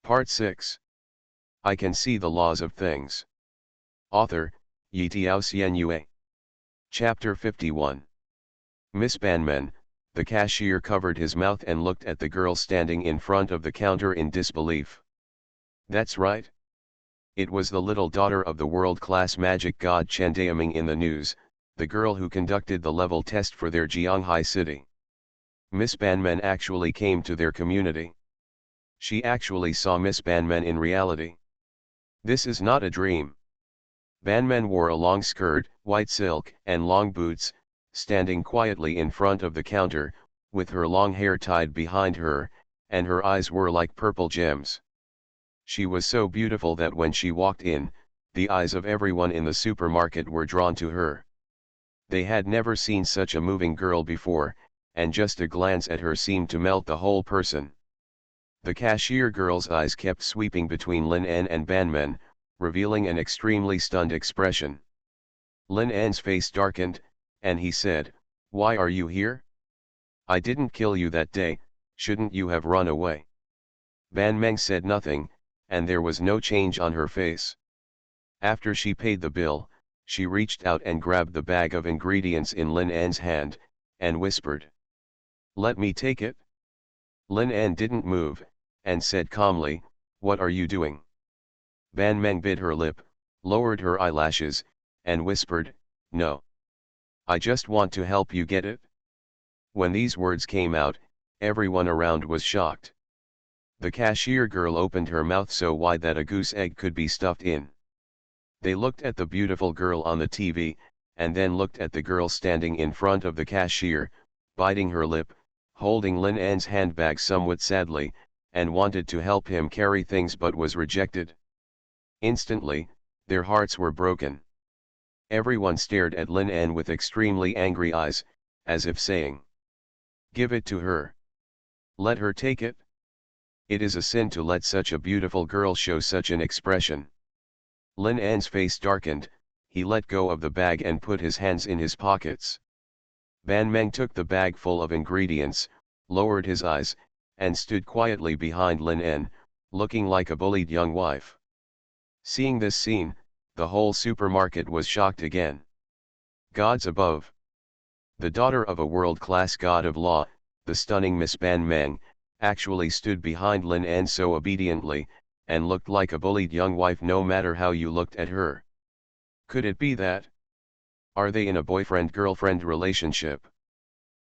Part 6. I Can See the Laws of Things. Author, Yitiao Xuanhuan. Chapter 51. Miss Banmen, the cashier covered his mouth and looked at the girl standing in front of the counter in disbelief. That's right. It was the little daughter of the world-class magic god Chen Daoming in the news, the girl who conducted the level test for their Jianghai city. Miss Banmen actually came to their community. She actually saw Miss Banmen in reality. This is not a dream. Banmen wore a long skirt, white silk, and long boots, standing quietly in front of the counter, with her long hair tied behind her, and her eyes were like purple gems. She was so beautiful that when she walked in, the eyes of everyone in the supermarket were drawn to her. They had never seen such a moving girl before, and just a glance at her seemed to melt the whole person. The cashier girl's eyes kept sweeping between Lin En and Banmen, revealing an extremely stunned expression. Lin En's face darkened, and he said, "Why are you here? I didn't kill you that day, shouldn't you have run away?" Banmen said nothing, and there was no change on her face. After she paid the bill, she reached out and grabbed the bag of ingredients in Lin En's hand, and whispered, "Let me take it." Lin En didn't move, and said calmly, "What are you doing?" Banmen bit her lip, lowered her eyelashes, and whispered, "No. I just want to help you get it." When these words came out, everyone around was shocked. The cashier girl opened her mouth so wide that a goose egg could be stuffed in. They looked at the beautiful girl on the TV, and then looked at the girl standing in front of the cashier, biting her lip, holding Lin En's handbag somewhat sadly, and wanted to help him carry things but was rejected. Instantly, their hearts were broken. Everyone stared at Lin En with extremely angry eyes, as if saying, "Give it to her. Let her take it. It is a sin to let such a beautiful girl show such an expression." Lin En's face darkened, he let go of the bag and put his hands in his pockets. Banmen took the bag full of ingredients, lowered his eyes, and stood quietly behind Lin En, looking like a bullied young wife. Seeing this scene, the whole supermarket was shocked again. Gods above! The daughter of a world-class god of law, the stunning Miss Banmen, actually stood behind Lin En so obediently, and looked like a bullied young wife no matter how you looked at her. Could it be that? Are they in a boyfriend-girlfriend relationship?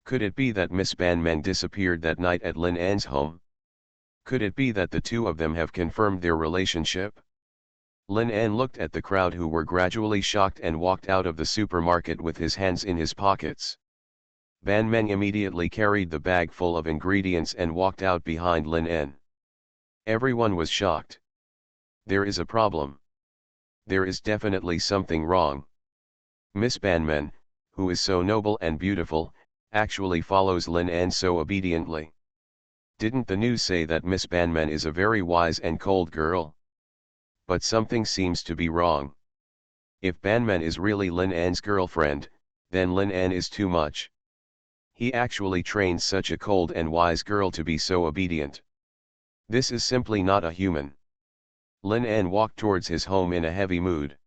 Could it be that Miss Banmen disappeared that night at Lin En's home? Could it be that the two of them have confirmed their relationship? Lin En looked at the crowd who were gradually shocked and walked out of the supermarket with his hands in his pockets. Banmen immediately carried the bag full of ingredients and walked out behind Lin En. Everyone was shocked. There is a problem. There is definitely something wrong. Miss Banmen, who is so noble and beautiful, actually follows Lin En so obediently. Didn't the news say that Miss Banmen is a very wise and cold girl? But something seems to be wrong. If Banmen is really Lin En's girlfriend, then Lin En is too much. He actually trained such a cold and wise girl to be so obedient. This is simply not a human. Lin En walked towards his home in a heavy mood.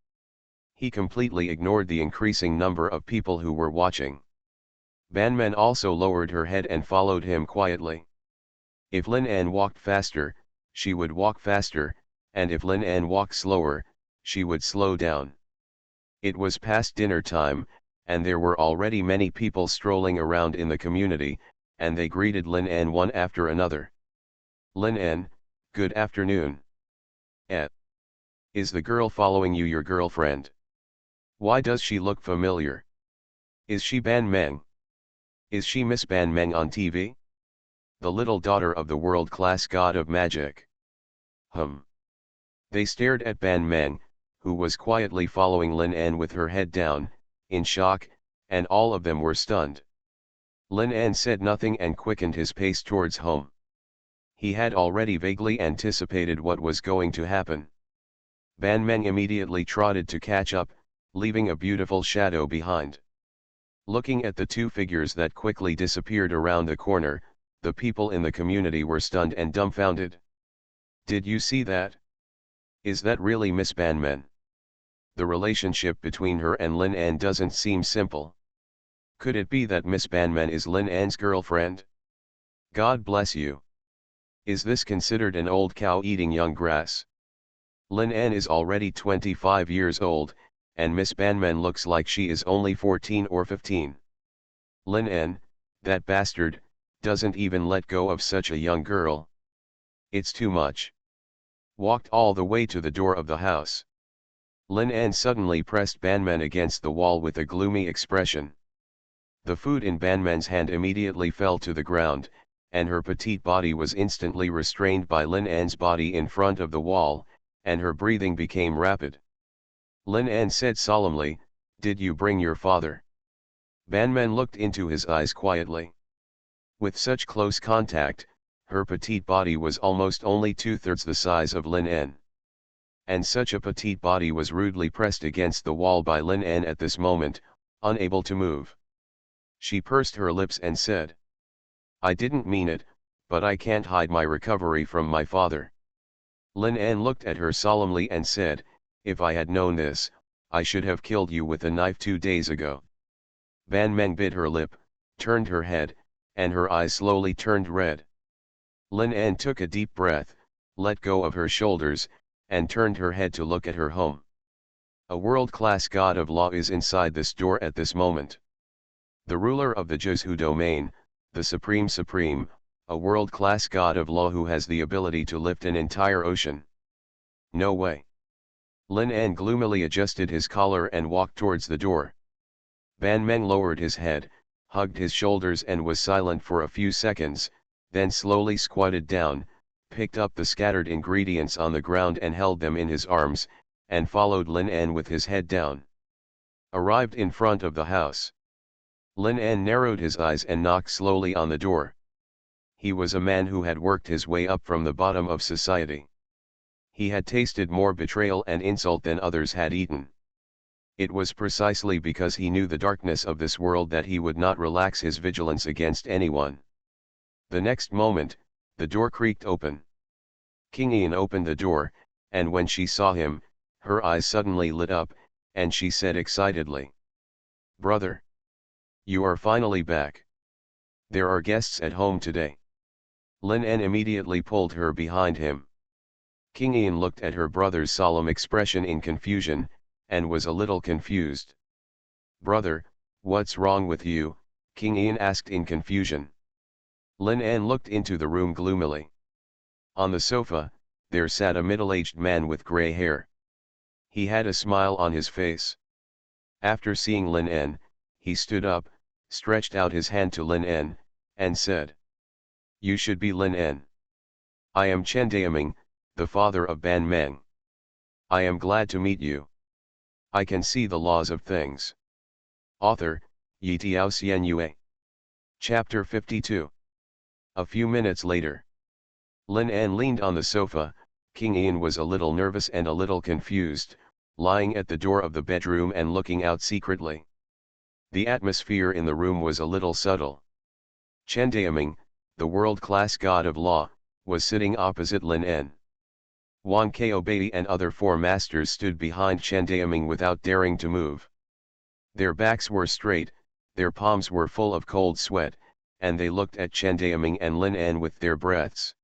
He completely ignored the increasing number of people who were watching. Banmen also lowered her head and followed him quietly. If Lin En walked faster, she would walk faster, and if Lin En walked slower, she would slow down. It was past dinner time, and there were already many people strolling around in the community, and they greeted Lin En one after another. "Lin En, good afternoon. Is the girl following you your girlfriend? Why does she look familiar? Is she Banmen? Is she Miss Banmen on TV? The little daughter of the world-class god of magic?" They stared at Banmen, who was quietly following Lin En with her head down, in shock, and all of them were stunned. Lin En said nothing and quickened his pace towards home. He had already vaguely anticipated what was going to happen. Banmen immediately trotted to catch up, leaving a beautiful shadow behind. Looking at the two figures that quickly disappeared around the corner, the people in the community were stunned and dumbfounded. Did you see that? Is that really Miss Banman? The relationship between her and Lin An doesn't seem simple. Could it be that Miss Banman is Lin An's girlfriend? God bless you. Is this considered an old cow eating young grass? Lin An is already 25 years old, and Miss Banman looks like she is only 14 or 15. Lin An, that bastard, doesn't even let go of such a young girl. It's too much. Walked all the way to the door of the house. Lin An suddenly pressed Banman against the wall with a gloomy expression. The food in Banman's hand immediately fell to the ground, and her petite body was instantly restrained by Lin An's body in front of the wall, and her breathing became rapid. Lin An said solemnly, "Did you bring your father?" Banman looked into his eyes quietly. With such close contact, her petite body was almost only 2/3 the size of Lin An. And such a petite body was rudely pressed against the wall by Lin An at this moment, unable to move. She pursed her lips and said, "I didn't mean it, but I can't hide my recovery from my father." Lin An looked at her solemnly and said, "If I had known this, I should have killed you with a knife 2 days ago." Ban Meng bit her lip, turned her head, and her eyes slowly turned red. Lin An took a deep breath, let go of her shoulders, and turned her head to look at her home. A world-class god of law is inside this door at this moment. The ruler of the Jiuzhu domain, the Supreme, a world-class god of law who has the ability to lift an entire ocean. No way. Lin An gloomily adjusted his collar and walked towards the door. Ban Meng lowered his head, hugged his shoulders and was silent for a few seconds, then slowly squatted down, picked up the scattered ingredients on the ground and held them in his arms, and followed Lin An with his head down. Arrived in front of the house. Lin An narrowed his eyes and knocked slowly on the door. He was a man who had worked his way up from the bottom of society. He had tasted more betrayal and insult than others had eaten. It was precisely because he knew the darkness of this world that he would not relax his vigilance against anyone. The next moment, the door creaked open. King Ian opened the door, and when she saw him, her eyes suddenly lit up, and she said excitedly, "Brother! You are finally back. There are guests at home today." Lin An immediately pulled her behind him. King Ian looked at her brother's solemn expression in confusion, and was a little confused. "Brother, what's wrong with you?" King Ian asked in confusion. Lin An looked into the room gloomily. On the sofa, there sat a middle-aged man with grey hair. He had a smile on his face. After seeing Lin An, he stood up, stretched out his hand to Lin An, and said, "You should be Lin An. I am Chen Daoming, the father of Ban Meng. I am glad to meet you. I can see the laws of things." Author, Yi Tiao Xianyue. Chapter 52. A few minutes later. Lin An leaned on the sofa. King Ian was a little nervous and a little confused, lying at the door of the bedroom and looking out secretly. The atmosphere in the room was a little subtle. Chen Daoming, the world-class god of law, was sitting opposite Lin An. Wang Kaobei and other 4 masters stood behind Chen Daoming without daring to move. Their backs were straight, their palms were full of cold sweat, and they looked at Chen Daoming and Lin An with their breaths.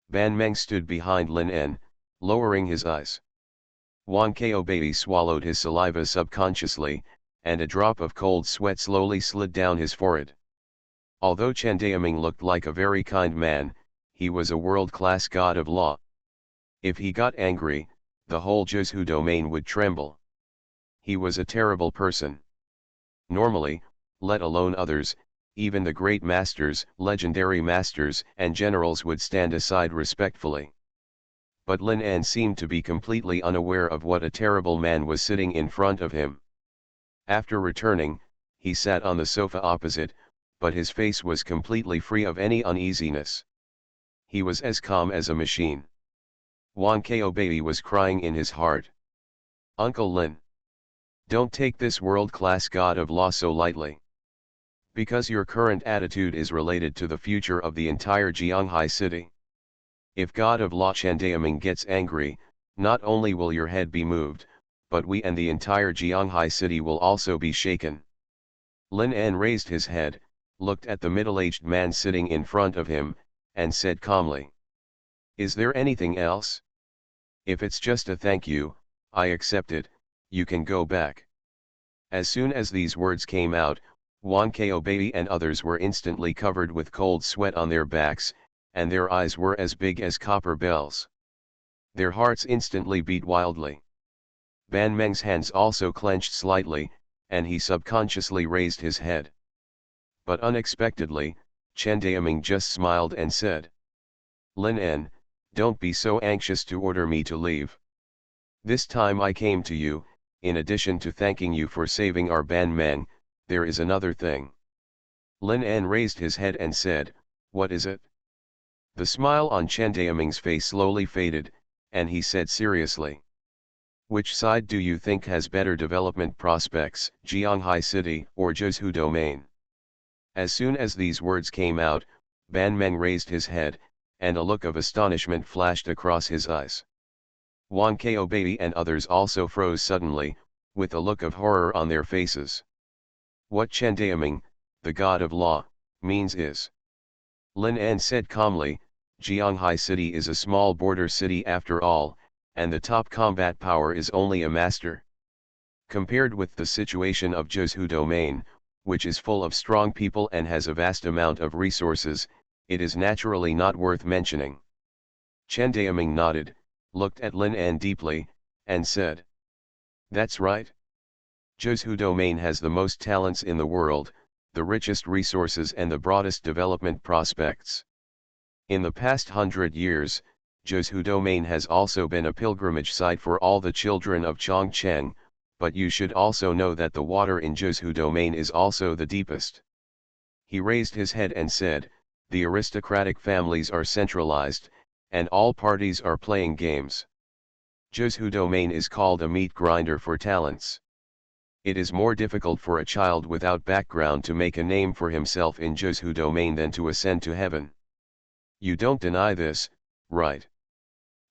Ban Meng stood behind Lin An, lowering his eyes. Wang Kaobei swallowed his saliva subconsciously, and a drop of cold sweat slowly slid down his forehead. Although Chen Daoming looked like a very kind man, he was a world-class god of law. If he got angry, the whole Jiuzhu domain would tremble. He was a terrible person. Normally, let alone others, even the great masters, legendary masters, and generals would stand aside respectfully. But Lin An seemed to be completely unaware of what a terrible man was sitting in front of him. After returning, he sat on the sofa opposite, but his face was completely free of any uneasiness. He was as calm as a machine. Wang Kaobei was crying in his heart. "Uncle Lin, don't take this world-class god of law so lightly. Because your current attitude is related to the future of the entire Jianghai city. If God of Law Chandaeming gets angry, not only will your head be moved, but we and the entire Jianghai city will also be shaken. Lin En raised his head, looked at the middle-aged man sitting in front of him, and said calmly, "Is there anything else? If it's just a thank you, I accept it, you can go back." As soon as these words came out, Wan Ko Baby and others were instantly covered with cold sweat on their backs, and their eyes were as big as copper bells. Their hearts instantly beat wildly. Ban Meng's hands also clenched slightly, and he subconsciously raised his head. But unexpectedly, Chandaeming just smiled and said, "Lin En, don't be so anxious to order me to leave. This time I came to you, in addition to thanking you for saving our Ban Meng, there is another thing." Lin En raised his head and said, "What is it?" The smile on Chandaeming's face slowly faded, and he said seriously, "Which side do you think has better development prospects, Jianghai City or Zhuzhou Domain?" As soon as these words came out, Ban Meng raised his head, and a look of astonishment flashed across his eyes. Wan Ko Baby and others also froze suddenly, with a look of horror on their faces. What Chandaeming, the god of law, means is. Lin En said calmly, "Jianghai City is a small border city after all, and the top combat power is only a master. Compared with the situation of Zhuzhou Domain, which is full of strong people and has a vast amount of resources, it is naturally not worth mentioning." Chandaeming nodded, looked at Lin En deeply, and said, "That's right. Zhuzhou Domain has the most talents in the world, the richest resources and the broadest development prospects. In the past 100 years, Zhuzhou Domain has also been a pilgrimage site for all the children of Chongcheng, but you should also know that the water in Zhuzhou Domain is also the deepest." He raised his head and said, "The aristocratic families are centralized, and all parties are playing games. Zhuzhou Domain is called a meat grinder for talents. It is more difficult for a child without background to make a name for himself in Zhuzhou Domain than to ascend to heaven. You don't deny this, right?"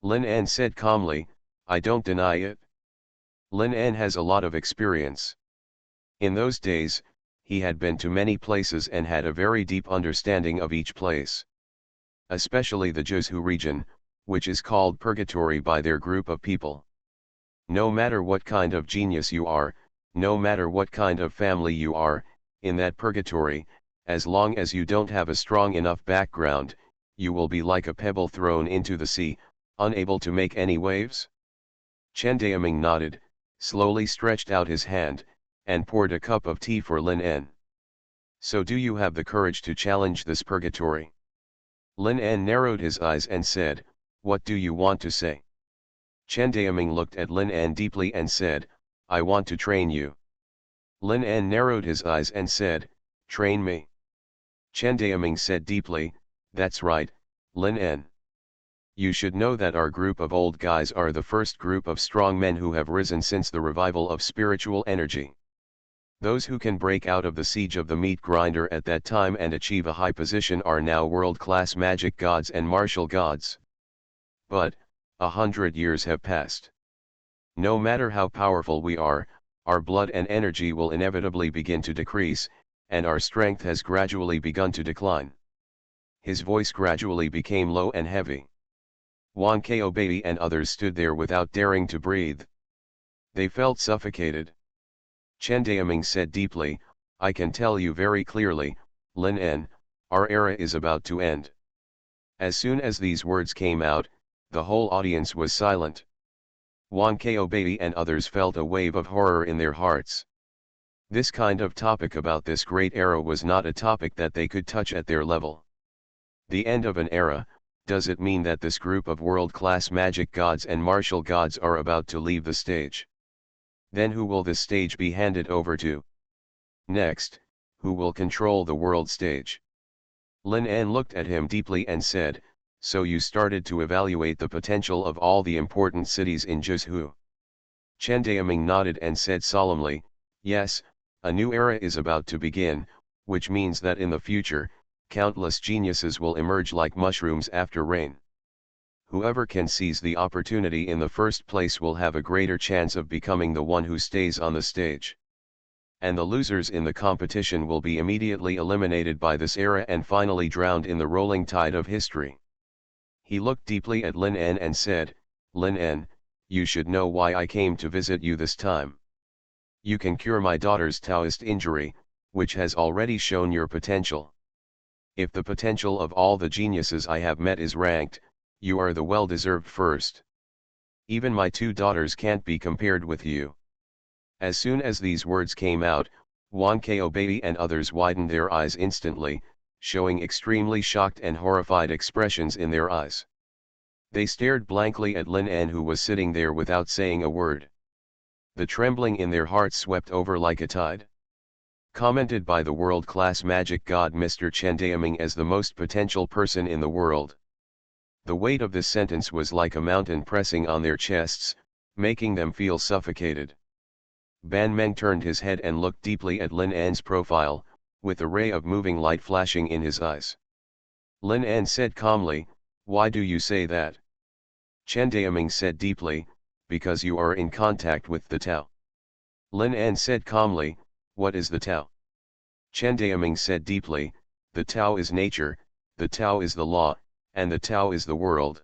Lin En said calmly, "I don't deny it." Lin En has a lot of experience. In those days, he had been to many places and had a very deep understanding of each place. Especially the Zhuzhou region, which is called purgatory by their group of people. No matter what kind of genius you are, no matter what kind of family you are, in that purgatory, as long as you don't have a strong enough background, you will be like a pebble thrown into the sea, unable to make any waves. Chandaeming nodded, slowly stretched out his hand, and poured a cup of tea for Lin En. "So do you have the courage to challenge this purgatory?" Lin En narrowed his eyes and said, "What do you want to say?" Chandaeming looked at Lin En deeply and said, "I want to train you." Lin En narrowed his eyes and said, "Train me?" Chandaeming said deeply, "That's right, Lin En. You should know that our group of old guys are the first group of strong men who have risen since the revival of spiritual energy. Those who can break out of the siege of the meat grinder at that time and achieve a high position are now world-class magic gods and martial gods. But, 100 years have passed. No matter how powerful we are, our blood and energy will inevitably begin to decrease, and our strength has gradually begun to decline." His voice gradually became low and heavy. Wan Ko Baby and others stood there without daring to breathe. They felt suffocated. Chandaeming said deeply, "I can tell you very clearly, Lin En, our era is about to end." As soon as these words came out, the whole audience was silent. Wan Ko Baby and others felt a wave of horror in their hearts. This kind of topic about this great era was not a topic that they could touch at their level. The end of an era, does it mean that this group of world-class magic gods and martial gods are about to leave the stage? Then who will this stage be handed over to? Next, who will control the world stage? Lin En looked at him deeply and said, "So you started to evaluate the potential of all the important cities in Zhuzhou?" Chandaeming nodded and said solemnly, "Yes, a new era is about to begin, which means that in the future, countless geniuses will emerge like mushrooms after rain. Whoever can seize the opportunity in the first place will have a greater chance of becoming the one who stays on the stage. And the losers in the competition will be immediately eliminated by this era and finally drowned in the rolling tide of history. He looked deeply at Lin En and said, "Lin En, you should know why I came to visit you this time. You can cure my daughter's Taoist injury, which has already shown your potential. If the potential of all the geniuses I have met is ranked, you are the well-deserved first. Even my 2 daughters can't be compared with you." As soon as these words came out, Wan Kaobei and others widened their eyes instantly, showing extremely shocked and horrified expressions in their eyes. They stared blankly at Lin En, who was sitting there without saying a word. The trembling in their hearts swept over like a tide. Commented by the world-class magic god Mr. Chen Daoming as the most potential person in the world. The weight of this sentence was like a mountain pressing on their chests, making them feel suffocated. Ban Meng turned his head and looked deeply at Lin En's profile, with a ray of moving light flashing in his eyes. Lin En said calmly, "Why do you say that?" Chen Daoming said deeply, "Because you are in contact with the Tao." Lin En said calmly, "What is the Tao?" Chen Daoming said deeply, "The Tao is nature, the Tao is the law, and the Tao is the world."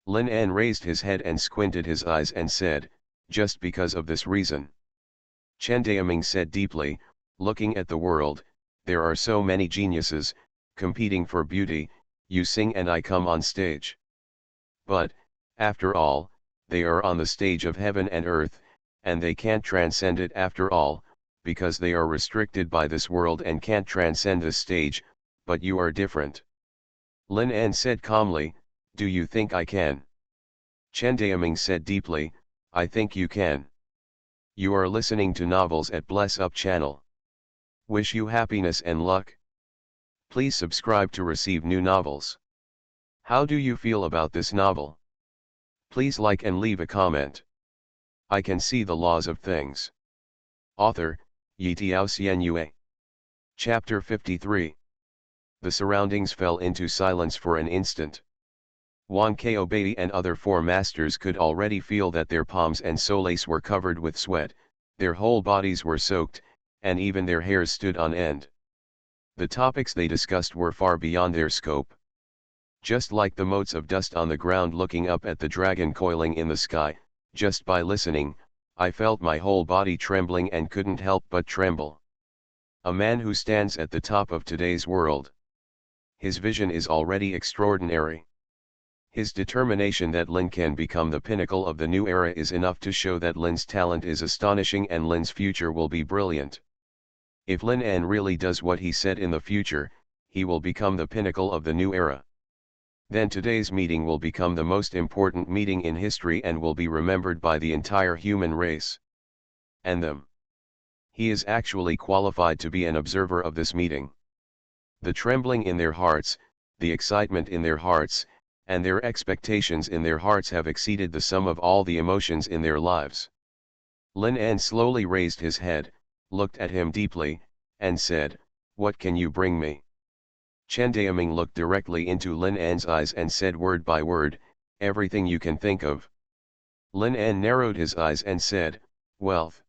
Lin En raised his head and squinted his eyes and said, "Just because of this reason." Chen Daoming said deeply, "Looking at the world, there are so many geniuses, competing for beauty, you sing and I come on stage. But, after all, they are on the stage of heaven and earth, and they can't transcend it after all, because they are restricted by this world and can't transcend this stage, but you are different." Lin En said calmly, "Do you think I can?" Chen Daoming said deeply, "I think you can." You are listening to novels at Bless Up channel. Wish you happiness and luck. Please subscribe to receive new novels. How do you feel about this novel? Please like and leave a comment. I can see the laws of things. Author, Yitiao Xuanhuan. Chapter 53. The surroundings fell into silence for an instant. Wan Kaobei and other 4 masters could already feel that their palms and soles were covered with sweat, their whole bodies were soaked, and even their hairs stood on end. The topics they discussed were far beyond their scope. Just like the motes of dust on the ground looking up at the dragon coiling in the sky, just by listening, I felt my whole body trembling and couldn't help but tremble. A man who stands at the top of today's world. His vision is already extraordinary. His determination that Lin can become the pinnacle of the new era is enough to show that Lin's talent is astonishing and Lin's future will be brilliant. If Lin En really does what he said in the future, he will become the pinnacle of the new era. Then today's meeting will become the most important meeting in history and will be remembered by the entire human race. And them. He is actually qualified to be an observer of this meeting. The trembling in their hearts, the excitement in their hearts, and their expectations in their hearts have exceeded the sum of all the emotions in their lives. Lin En slowly raised his head, looked at him deeply, and said, "What can you bring me?" Chen Daoming looked directly into Lin En's eyes and said word by word, "Everything you can think of." Lin En narrowed his eyes and said, "Wealth,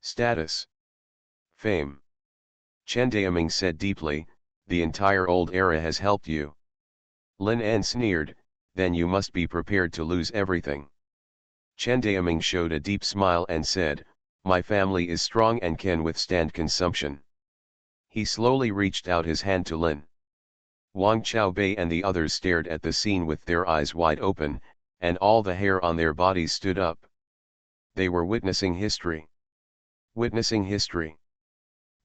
status, fame." Chen Daoming said deeply, "The entire old era has helped you." Lin En sneered, "Then you must be prepared to lose everything." Chen Daoming showed a deep smile and said, "My family is strong and can withstand consumption." He slowly reached out his hand to Lin. Wang Qiaobei and the others stared at the scene with their eyes wide open, and all the hair on their bodies stood up. They were witnessing history. Witnessing history.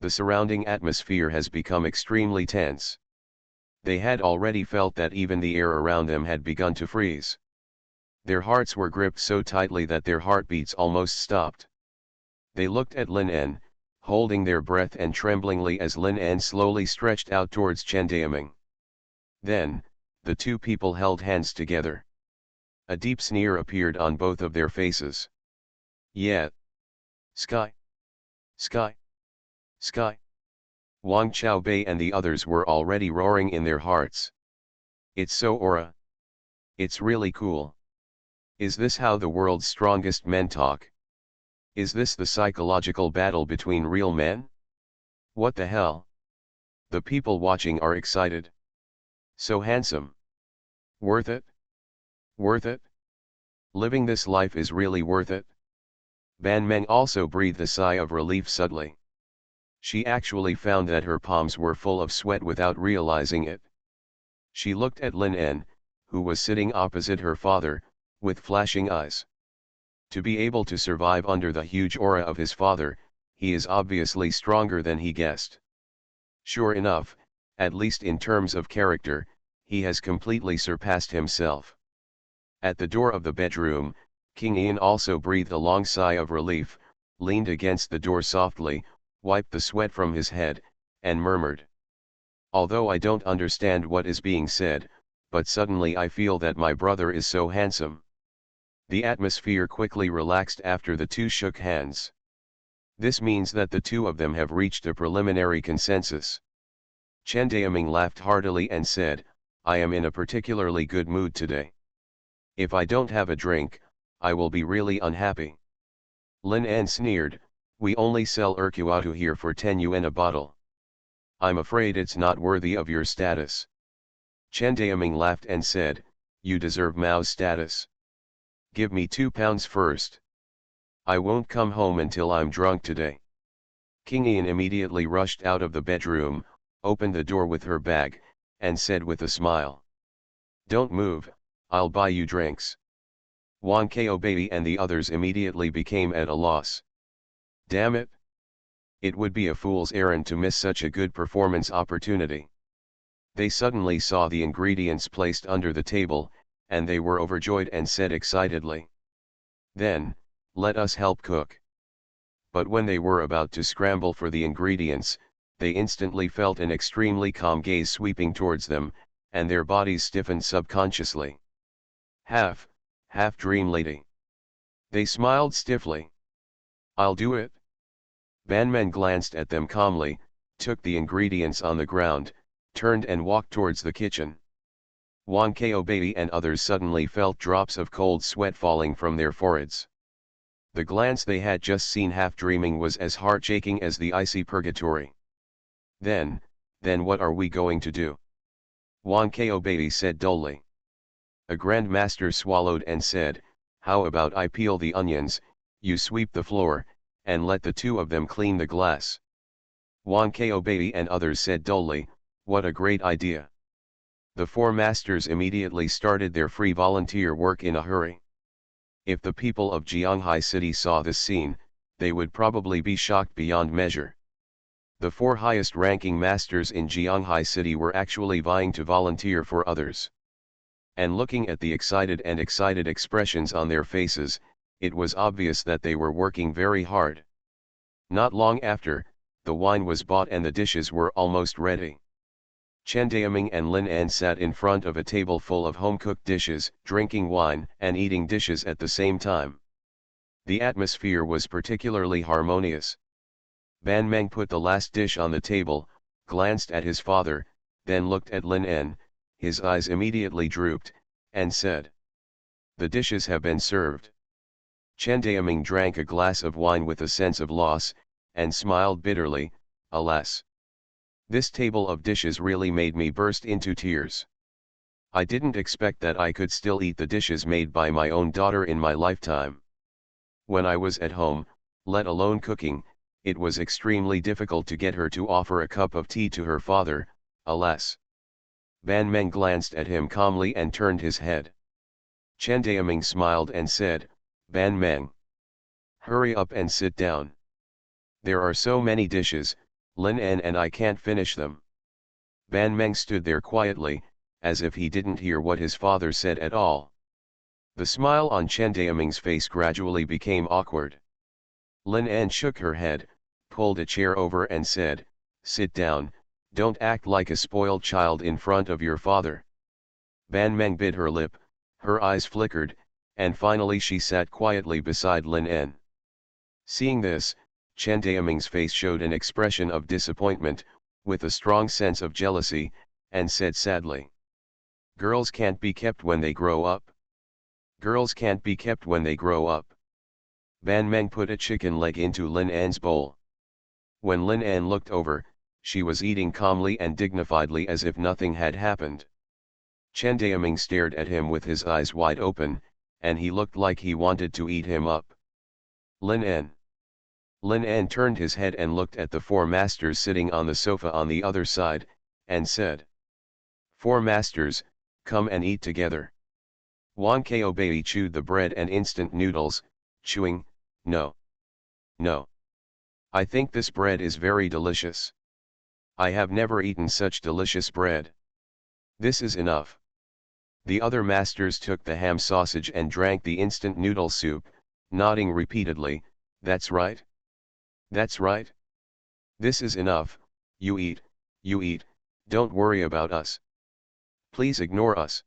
The surrounding atmosphere has become extremely tense. They had already felt that even the air around them had begun to freeze. Their hearts were gripped so tightly that their heartbeats almost stopped. They looked at Lin En, holding their breath and tremblingly as Lin En slowly stretched out towards Chen Daoming. Then, the 2 people held hands together. A deep sneer appeared on both of their faces. "Yeah. Sky. Sky. Sky." Wang Qiaobei and the others were already roaring in their hearts. "It's so aura. It's really cool. Is this how the world's strongest men talk? Is this the psychological battle between real men? What the hell? The people watching are excited. So handsome. Worth it? Worth it? Living this life is really worth it? Ban Meng also breathed a sigh of relief suddenly. She actually found that her palms were full of sweat without realizing it. She looked at Lin En, who was sitting opposite her father, with flashing eyes. To be able to survive under the huge aura of his father, he is obviously stronger than he guessed. Sure enough, at least in terms of character, he has completely surpassed himself. At the door of the bedroom, King Ian also breathed a long sigh of relief, leaned against the door softly, wiped the sweat from his head, and murmured. Although I don't understand what is being said, but suddenly I feel that my brother is so handsome. The atmosphere quickly relaxed after the two shook hands. This means that the two of them have reached a preliminary consensus. Chen Daoming laughed heartily and said, I am in a particularly good mood today. If I don't have a drink, I will be really unhappy. Lin En sneered, we only sell Urquatu here for 10 yuan a bottle. I'm afraid it's not worthy of your status. Chen Daoming laughed and said, you deserve Mao's status. Give me 2 pounds first. I won't come home until I'm drunk today. King Ian immediately rushed out of the bedroom, opened the door with her bag, and said with a smile. Don't move, I'll buy you drinks. Wan Ko Baby and the others immediately became at a loss. Damn it! It would be a fool's errand to miss such a good performance opportunity. They suddenly saw the ingredients placed under the table, and they were overjoyed and said excitedly. Then, let us help cook. But when they were about to scramble for the ingredients, they instantly felt an extremely calm gaze sweeping towards them, and their bodies stiffened subconsciously. Half dream lady. They smiled stiffly. I'll do it. Ban Men glanced at them calmly, took the ingredients on the ground, turned and walked towards the kitchen. Wan Ko Baby and others suddenly felt drops of cold sweat falling from their foreheads. The glance they had just seen half dreaming was as heart-shaking as the icy purgatory. Then what are we going to do? Wan Ko Baby said dully. A Grand Master swallowed and said, how about I peel the onions, you sweep the floor, and let the two of them clean the glass. Wan Ko Baby and others said dully, what a great idea. The 4 masters immediately started their free volunteer work in a hurry. If the people of Jianghai City saw this scene, they would probably be shocked beyond measure. The 4 highest-ranking masters in Jianghai City were actually vying to volunteer for others. And looking at the excited expressions on their faces, it was obvious that they were working very hard. Not long after, the wine was bought and the dishes were almost ready. Chen Daoming and Lin En sat in front of a table full of home-cooked dishes, drinking wine and eating dishes at the same time. The atmosphere was particularly harmonious. Ban Meng put the last dish on the table, glanced at his father, then looked at Lin En, his eyes immediately drooped, and said, the dishes have been served. Chen Daoming drank a glass of wine with a sense of loss, and smiled bitterly, alas. This table of dishes really made me burst into tears. I didn't expect that I could still eat the dishes made by my own daughter in my lifetime. When I was at home, let alone cooking, it was extremely difficult to get her to offer a cup of tea to her father, alas. Ban Meng glanced at him calmly and turned his head. Chen Daoming smiled and said, Ban Meng, hurry up and sit down. There are so many dishes, Lin En and I can't finish them. Ban Meng stood there quietly, as if he didn't hear what his father said at all. The smile on Chen Daoming's face gradually became awkward. Lin En shook her head, pulled a chair over and said, sit down, don't act like a spoiled child in front of your father. Ban Meng bit her lip, her eyes flickered, and finally she sat quietly beside Lin En. Seeing this, Chen Daoming's face showed an expression of disappointment, with a strong sense of jealousy, and said sadly. Girls can't be kept when they grow up. Girls can't be kept when they grow up. Ban Meng put a chicken leg into Lin An's bowl. When Lin An looked over, she was eating calmly and dignifiedly as if nothing had happened. Chen Daoming stared at him with his eyes wide open, and he looked like he wanted to eat him up. Lin An. Lin An turned his head and looked at the four masters sitting on the sofa on the other side, and said, "Four masters, come and eat together." Wang Kaobei chewed the bread and instant noodles, chewing, "No. No. I think this bread is very delicious. I have never eaten such delicious bread. This is enough." The other masters took the ham sausage and drank the instant noodle soup, nodding repeatedly, "That's right. That's right. This is enough, you eat, don't worry about us. Please ignore us.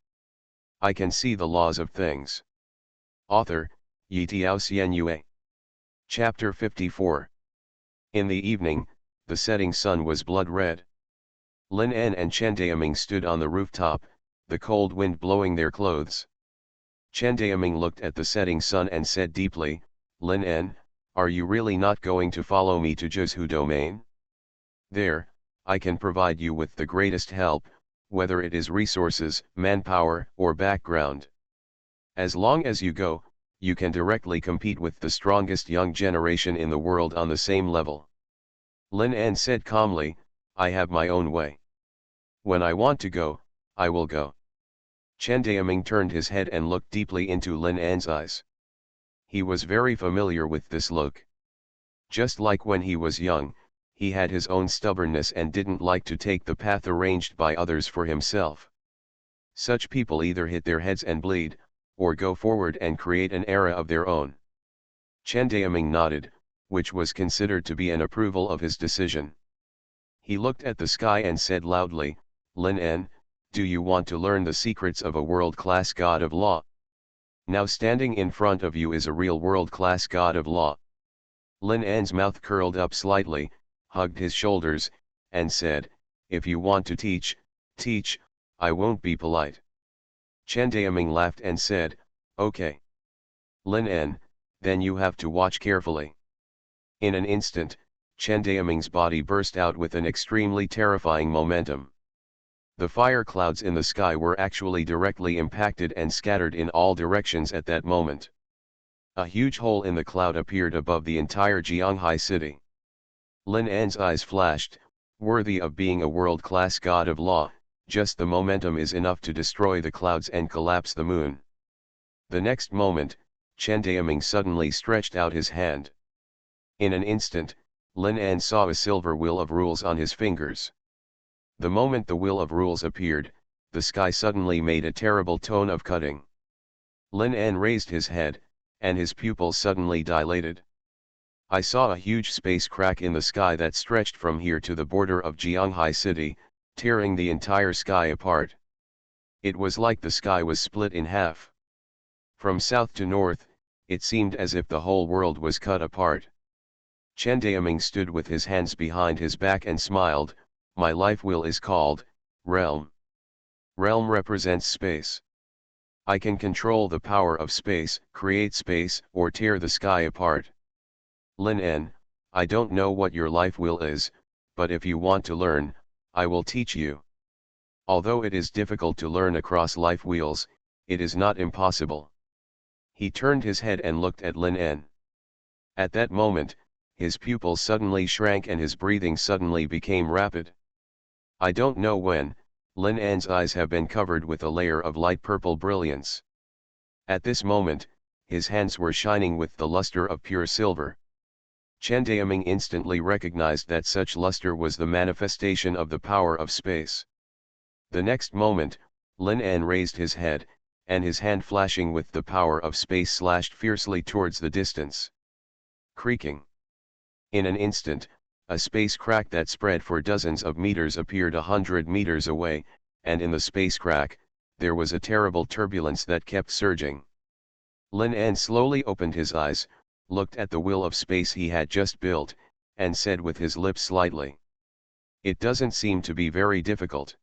I can see the laws of things." Author, Yitiao Xianyue. Chapter 54. In the evening, the setting sun was blood red. Lin An and Chen Daoming stood on the rooftop, the cold wind blowing their clothes. Chen Daoming looked at the setting sun and said deeply, "Lin An, are you really not going to follow me to Zhuzhu domain? There, I can provide you with the greatest help, whether it is resources, manpower, or background. As long as you go, you can directly compete with the strongest young generation in the world on the same level." Lin An said calmly, "I have my own way. When I want to go, I will go." Chen Daoming turned his head and looked deeply into Lin An's eyes. He was very familiar with this look. Just like when he was young, he had his own stubbornness and didn't like to take the path arranged by others for himself. Such people either hit their heads and bleed, or go forward and create an era of their own. Chen Daoming nodded, which was considered to be an approval of his decision. He looked at the sky and said loudly, "Lin An, do you want to learn the secrets of a world-class god of law? Now standing in front of you is a real world-class god of law." Lin An's mouth curled up slightly, hugged his shoulders, and said, "If you want to teach, teach, I won't be polite." Chen Daoming laughed and said, "Okay. Lin An, then you have to watch carefully." In an instant, Chen Daoming's body burst out with an extremely terrifying momentum. The fire clouds in the sky were actually directly impacted and scattered in all directions at that moment. A huge hole in the cloud appeared above the entire Jianghai city. Lin An's eyes flashed, worthy of being a world-class god of law, just the momentum is enough to destroy the clouds and collapse the moon. The next moment, Chen Daoming suddenly stretched out his hand. In an instant, Lin An saw a silver wheel of rules on his fingers. The moment the wheel of rules appeared, the sky suddenly made a terrible tone of cutting. Lin An raised his head, and his pupils suddenly dilated. "I saw a huge space crack in the sky that stretched from here to the border of Jianghai city, tearing the entire sky apart. It was like the sky was split in half. From south to north, it seemed as if the whole world was cut apart." Chen Daoming stood with his hands behind his back and smiled, "My life wheel is called Realm. Realm represents space. I can control the power of space, create space, or tear the sky apart. Lin An, I don't know what your life wheel is, but if you want to learn, I will teach you. Although it is difficult to learn across life wheels, it is not impossible." He turned his head and looked at Lin An. At that moment, his pupils suddenly shrank and his breathing suddenly became rapid. I don't know when, Lin An's eyes have been covered with a layer of light purple brilliance. At this moment, his hands were shining with the luster of pure silver. Chen Daoming instantly recognized that such luster was the manifestation of the power of space. The next moment, Lin An raised his head, and his hand flashing with the power of space slashed fiercely towards the distance. Creaking. In an instant, a space crack that spread for dozens of meters appeared 100 meters away, and in the space crack, there was a terrible turbulence that kept surging. Lin An slowly opened his eyes, looked at the wheel of space he had just built, and said with his lips slightly, "It doesn't seem to be very difficult."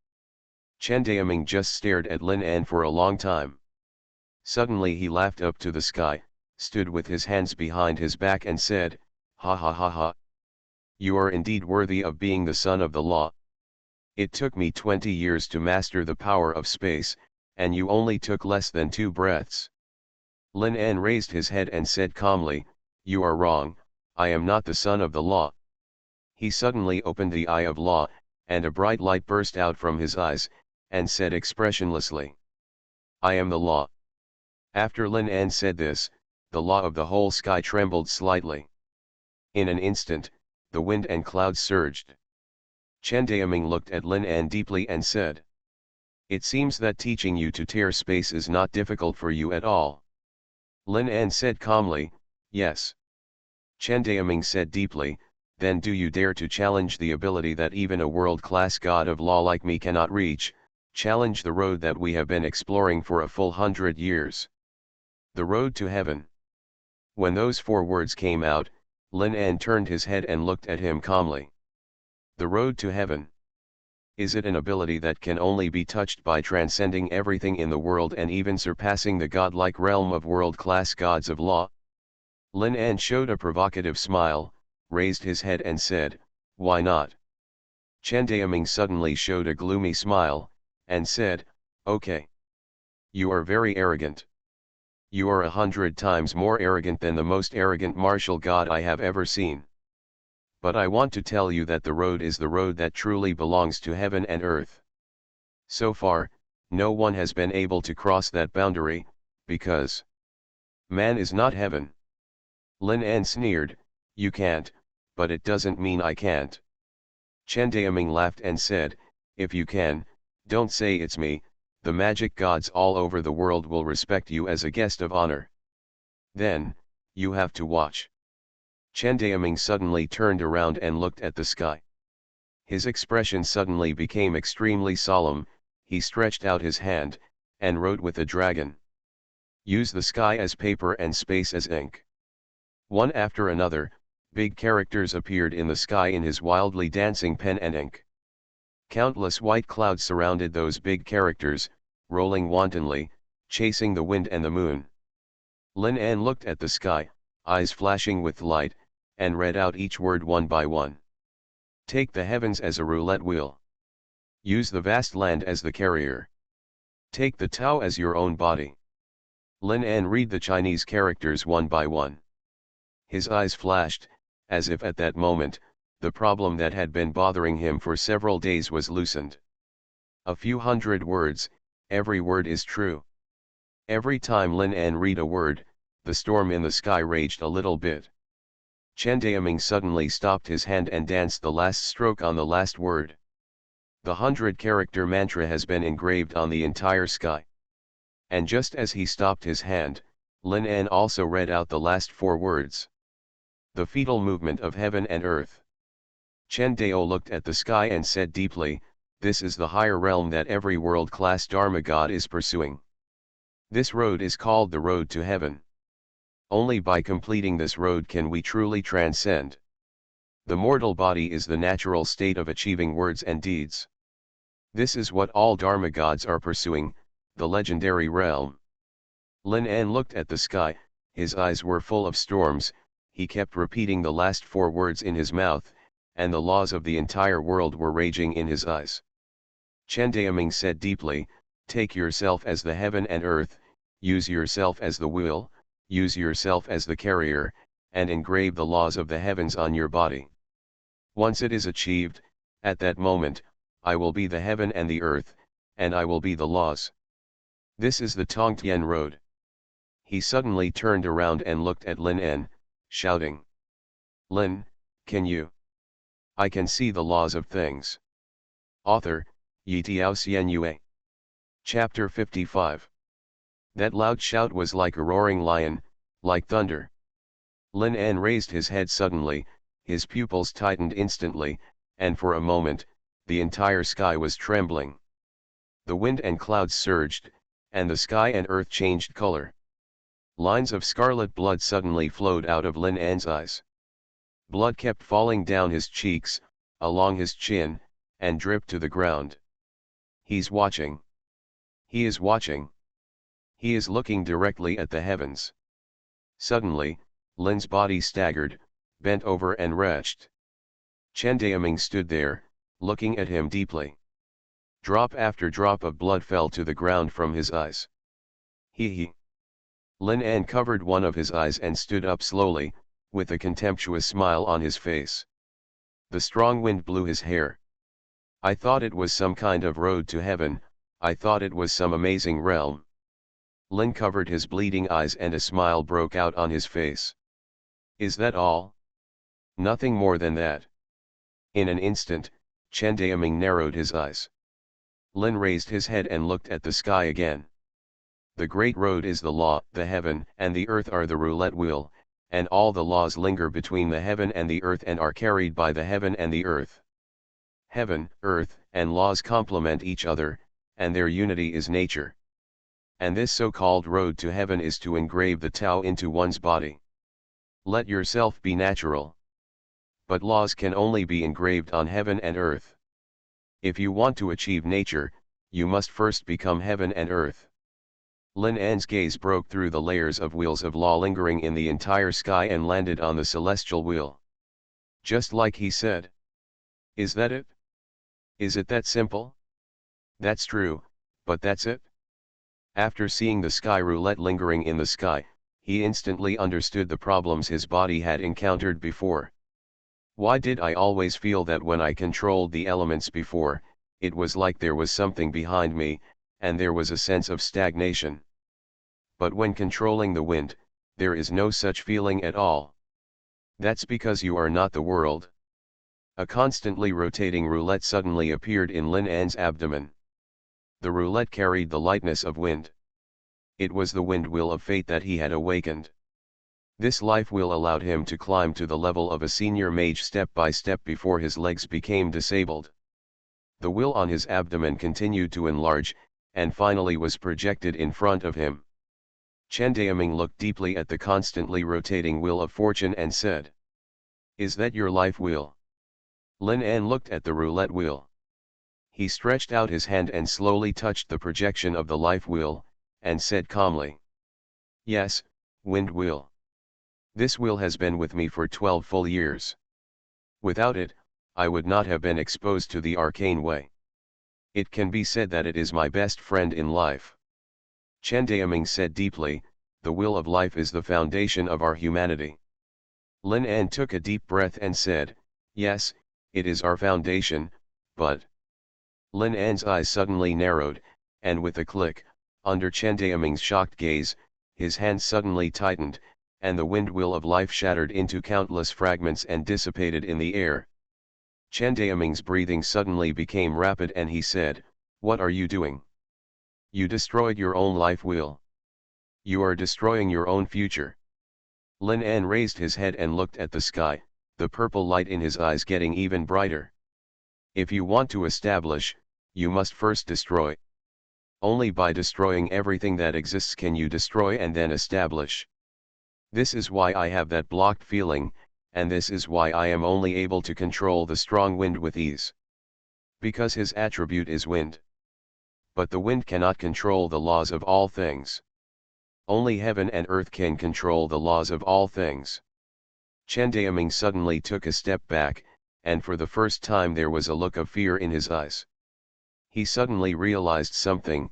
Chen Daoming just stared at Lin An for a long time. Suddenly he laughed up to the sky, stood with his hands behind his back and said, "Ha ha ha ha. You are indeed worthy of being the son of the law. It took me 20 years to master the power of space, and you only took less than 2 breaths." Lin An raised his head and said calmly, "You are wrong, I am not the son of the law." He suddenly opened the eye of law, and a bright light burst out from his eyes, and said expressionlessly, "I am the law." After Lin An said this, the law of the whole sky trembled slightly. In an instant, the wind and clouds surged. Chen Daoming looked at Lin An deeply and said, "It seems that teaching you to tear space is not difficult for you at all." Lin An said calmly, "Yes." Chen Daoming said deeply, "Then do you dare to challenge the ability that even a world-class god of law like me cannot reach, challenge the road that we have been exploring for a full 100 years? The road to heaven." When those 4 words came out, Lin An turned his head and looked at him calmly. The road to heaven. Is it an ability that can only be touched by transcending everything in the world and even surpassing the godlike realm of world-class gods of law? Lin An showed a provocative smile, raised his head and said, "Why not?" Chen Daoming suddenly showed a gloomy smile, and said, "Okay. You are very arrogant. You are 100 times more arrogant than the most arrogant martial god I have ever seen. But I want to tell you that the road is the road that truly belongs to heaven and earth. So far, no one has been able to cross that boundary, because man is not heaven." Lin An sneered, "You can't, but it doesn't mean I can't." Chen Daoming laughed and said, "If you can, don't say it's me, the magic gods all over the world will respect you as a guest of honor. Then, you have to watch." Chen Daoming suddenly turned around and looked at the sky. His expression suddenly became extremely solemn, he stretched out his hand, and wrote with a dragon. "Use the sky as paper and space as ink." One after another, big characters appeared in the sky in his wildly dancing pen and ink. Countless white clouds surrounded those big characters, rolling wantonly, chasing the wind and the moon. Lin An looked at the sky, eyes flashing with light, and read out each word one by one. "Take the heavens as a roulette wheel. Use the vast land as the carrier. Take the Tao as your own body." Lin An read the Chinese characters one by one. His eyes flashed, as if at that moment, the problem that had been bothering him for several days was loosened. A few hundred words, every word is true. Every time Lin An read a word, the storm in the sky raged a little bit. Chen Daoming suddenly stopped his hand and danced the last stroke on the last word. The 100-character mantra has been engraved on the entire sky. And just as he stopped his hand, Lin An also read out the last 4 words. The fetal movement of heaven and earth. Chen Dao looked at the sky and said deeply, "This is the higher realm that every world-class Dharma god is pursuing. This road is called the road to heaven. Only by completing this road can we truly transcend. The mortal body is the natural state of achieving words and deeds. This is what all Dharma gods are pursuing, the legendary realm." Lin An looked at the sky, his eyes were full of storms, he kept repeating the last 4 words in his mouth, and the laws of the entire world were raging in his eyes. Chen Daoming said deeply, "Take yourself as the heaven and earth, use yourself as the wheel, use yourself as the carrier, and engrave the laws of the heavens on your body. Once it is achieved, at that moment, I will be the heaven and the earth, and I will be the laws. This is the Tongtian road." He suddenly turned around and looked at Lin An, shouting, "Lin, can you? I can see the laws of things." Author, Yitiao Xianyue. Chapter 55. That loud shout was like a roaring lion, like thunder. Lin An raised his head suddenly, his pupils tightened instantly, and for a moment, the entire sky was trembling. The wind and clouds surged, and the sky and earth changed color. Lines of scarlet blood suddenly flowed out of Lin An's eyes. Blood kept falling down his cheeks, along his chin, and dripped to the ground. He's watching. He is watching. He is looking directly at the heavens. Suddenly, Lin's body staggered, bent over and retched. Chen Daoming stood there, looking at him deeply. Drop after drop of blood fell to the ground from his eyes. He. Lin An covered one of his eyes and stood up slowly, with a contemptuous smile on his face. The strong wind blew his hair. I thought it was some kind of road to heaven, I thought it was some amazing realm. Lin covered his bleeding eyes and a smile broke out on his face. Is that all? Nothing more than that. In an instant, Chen Daoming narrowed his eyes. Lin raised his head and looked at the sky again. The great road is the law, the heaven and the earth are the roulette wheel, and all the laws linger between the heaven and the earth and are carried by the heaven and the earth. Heaven, earth, and laws complement each other, and their unity is nature. And this so-called road to heaven is to engrave the Tao into one's body. Let yourself be natural. But laws can only be engraved on heaven and earth. If you want to achieve nature, you must first become heaven and earth. Lin An's gaze broke through the layers of wheels of law lingering in the entire sky and landed on the celestial wheel. Just like he said. Is that it? Is it that simple? That's true, but that's it? After seeing the sky roulette lingering in the sky, he instantly understood the problems his body had encountered before. Why did I always feel that when I controlled the elements before, it was like there was something behind me, and there was a sense of stagnation. But when controlling the wind, there is no such feeling at all. That's because you are not the world. A constantly rotating roulette suddenly appeared in Lin An's abdomen. The roulette carried the lightness of wind. It was the wind wheel of fate that he had awakened. This life wheel allowed him to climb to the level of a senior mage step by step before his legs became disabled. The wheel on his abdomen continued to enlarge, and finally was projected in front of him. Chen Daoming looked deeply at the constantly rotating wheel of fortune and said, "Is that your life wheel?" Lin An looked at the roulette wheel. He stretched out his hand and slowly touched the projection of the life wheel, and said calmly, "Yes, wind wheel. This wheel has been with me for 12 full years. Without it, I would not have been exposed to the arcane way. It can be said that it is my best friend in life." Chen Daoming said deeply, "The wheel of life is the foundation of our humanity." Lin An took a deep breath and said, "Yes, it is our foundation, but..." Lin An's eyes suddenly narrowed, and with a click, under Chen Daoming's shocked gaze, his hands suddenly tightened, and the wind wheel of life shattered into countless fragments and dissipated in the air. Chen Daoming's breathing suddenly became rapid and he said, "What are you doing? You destroyed your own life wheel. You are destroying your own future." Lin An raised his head and looked at the sky, the purple light in his eyes getting even brighter. If you want to establish, you must first destroy. Only by destroying everything that exists can you destroy and then establish. This is why I have that blocked feeling, and this is why I am only able to control the strong wind with ease. Because his attribute is wind. But the wind cannot control the laws of all things. Only heaven and earth can control the laws of all things. Chen Daoming suddenly took a step back, and for the first time there was a look of fear in his eyes. He suddenly realized something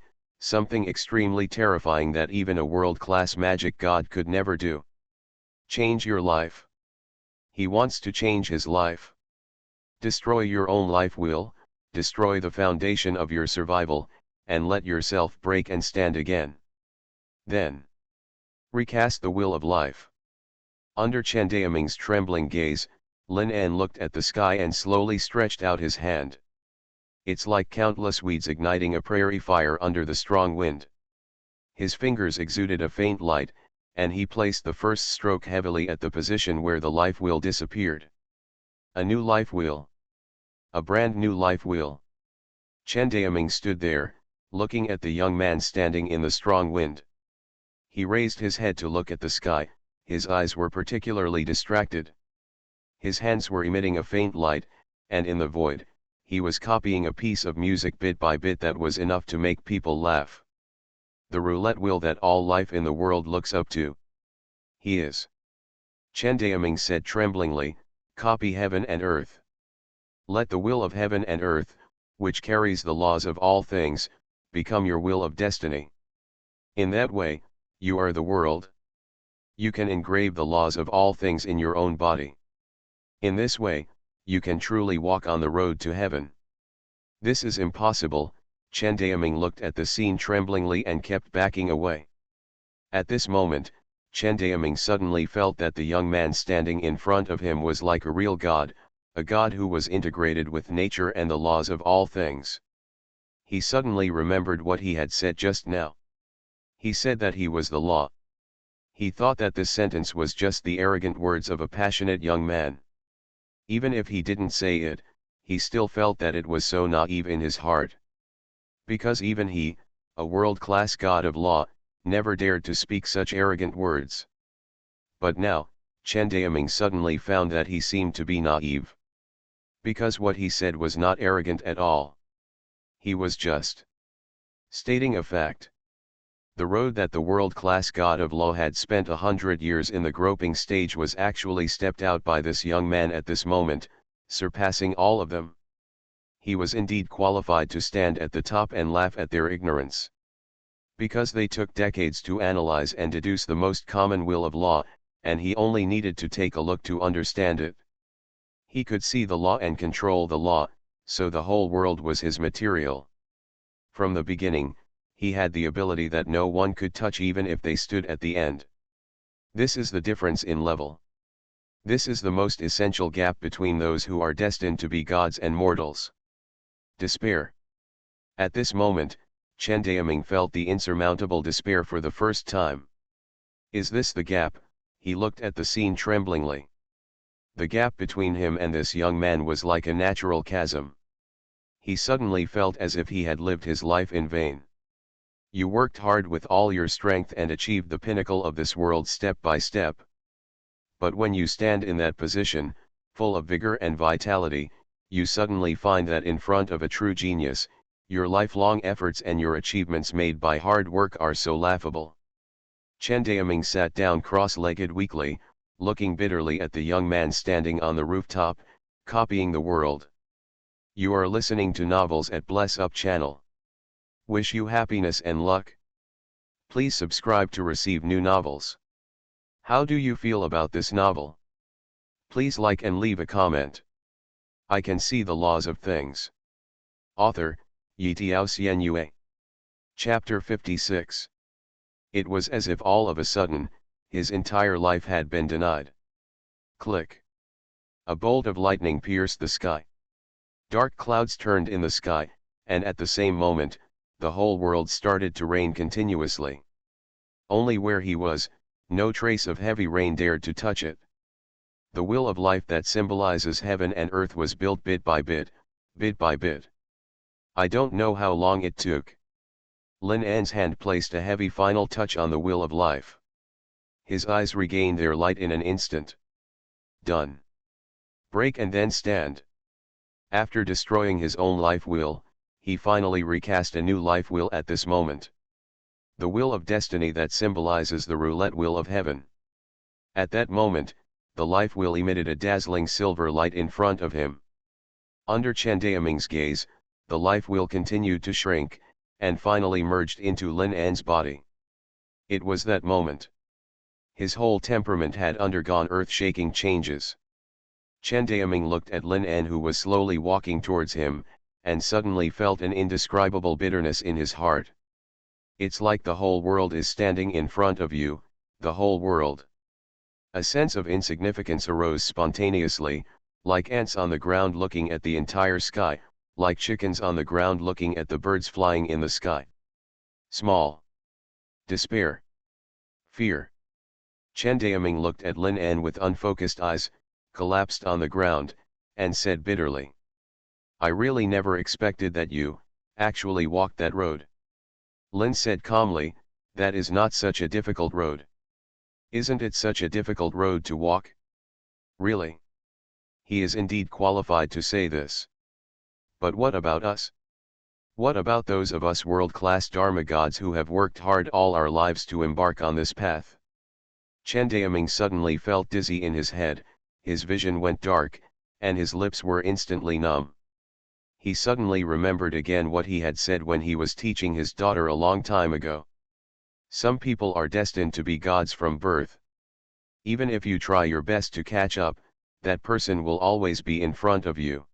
extremely terrifying that even a world-class magic god could never do. Change your life. He wants to change his life. Destroy your own life wheel, destroy the foundation of your survival, and let yourself break and stand again. Then, recast the wheel of life. Under Chen Daoming's trembling gaze, Lin An looked at the sky and slowly stretched out his hand. It's like countless weeds igniting a prairie fire under the strong wind. His fingers exuded a faint light, and he placed the first stroke heavily at the position where the life wheel disappeared. A new life wheel. A brand new life wheel. Chen Daoming stood there, looking at the young man standing in the strong wind. He raised his head to look at the sky, his eyes were particularly distracted. His hands were emitting a faint light, and in the void, he was copying a piece of music bit by bit that was enough to make people laugh. The roulette wheel that all life in the world looks up to. He is. Chen Daoming said tremblingly, copy heaven and earth. Let the will of heaven and earth, which carries the laws of all things, become your will of destiny. In that way, you are the world. You can engrave the laws of all things in your own body. In this way, you can truly walk on the road to heaven. This is impossible. Chen Daoming looked at the scene tremblingly and kept backing away. At this moment, Chen Daoming suddenly felt that the young man standing in front of him was like a real god, a god who was integrated with nature and the laws of all things. He suddenly remembered what he had said just now. He said that he was the law. He thought that this sentence was just the arrogant words of a passionate young man. Even if he didn't say it, he still felt that it was so naive in his heart. Because even he, a world-class god of law, never dared to speak such arrogant words. But now, Chen Daoming suddenly found that he seemed to be naive. Because what he said was not arrogant at all. He was just stating a fact. The road that the world-class god of law had spent 100 years in the groping stage was actually stepped out by this young man at this moment, surpassing all of them. He was indeed qualified to stand at the top and laugh at their ignorance. Because they took decades to analyze and deduce the most common will of law, and he only needed to take a look to understand it. He could see the law and control the law, so the whole world was his material. From the beginning, he had the ability that no one could touch even if they stood at the end. This is the difference in level. This is the most essential gap between those who are destined to be gods and mortals. Despair. At this moment, Chen Daoming felt the insurmountable despair for the first time. Is this the gap? He looked at the scene tremblingly. The gap between him and this young man was like a natural chasm. He suddenly felt as if he had lived his life in vain. You worked hard with all your strength and achieved the pinnacle of this world step by step. But when you stand in that position, full of vigor and vitality, you suddenly find that in front of a true genius, your lifelong efforts and your achievements made by hard work are so laughable. Chen Daoming sat down cross-legged weakly, looking bitterly at the young man standing on the rooftop, copying the world. You are listening to Novels at Bless Up channel. Wish you happiness and luck. Please subscribe to receive new novels. How do you feel about this novel? Please like and leave a comment. I can see the laws of things. Author, Xuanhuan. Chapter 56. It was as if all of a sudden, his entire life had been denied. Click. A bolt of lightning pierced the sky. Dark clouds turned in the sky, and at the same moment, the whole world started to rain continuously. Only where he was, no trace of heavy rain dared to touch it. The wheel of life that symbolizes heaven and earth was built bit by bit, bit by bit. I don't know how long it took. Lin An's hand placed a heavy final touch on the wheel of life. His eyes regained their light in an instant. Done. Break and then stand. After destroying his own life wheel, he finally recast a new life wheel at this moment. The wheel of destiny that symbolizes the roulette wheel of heaven. At that moment, the life wheel emitted a dazzling silver light in front of him. Under Chen Daoming's gaze, the life wheel continued to shrink, and finally merged into Lin An's body. It was that moment. His whole temperament had undergone earth-shaking changes. Chen Daoming looked at Lin An, who was slowly walking towards him, and suddenly felt an indescribable bitterness in his heart. It's like the whole world is standing in front of you, the whole world. A sense of insignificance arose spontaneously, like ants on the ground looking at the entire sky, like chickens on the ground looking at the birds flying in the sky. Small. Despair. Fear. Chen Daoming looked at Lin An with unfocused eyes, collapsed on the ground, and said bitterly. I really never expected that you, actually walked that road. Lin said calmly, that is not such a difficult road. Isn't it such a difficult road to walk? Really? He is indeed qualified to say this. But what about us? What about those of us world-class Dharma gods who have worked hard all our lives to embark on this path? Chen Daoming suddenly felt dizzy in his head, his vision went dark, and his lips were instantly numb. He suddenly remembered again what he had said when he was teaching his daughter a long time ago. Some people are destined to be gods from birth. Even if you try your best to catch up, that person will always be in front of you.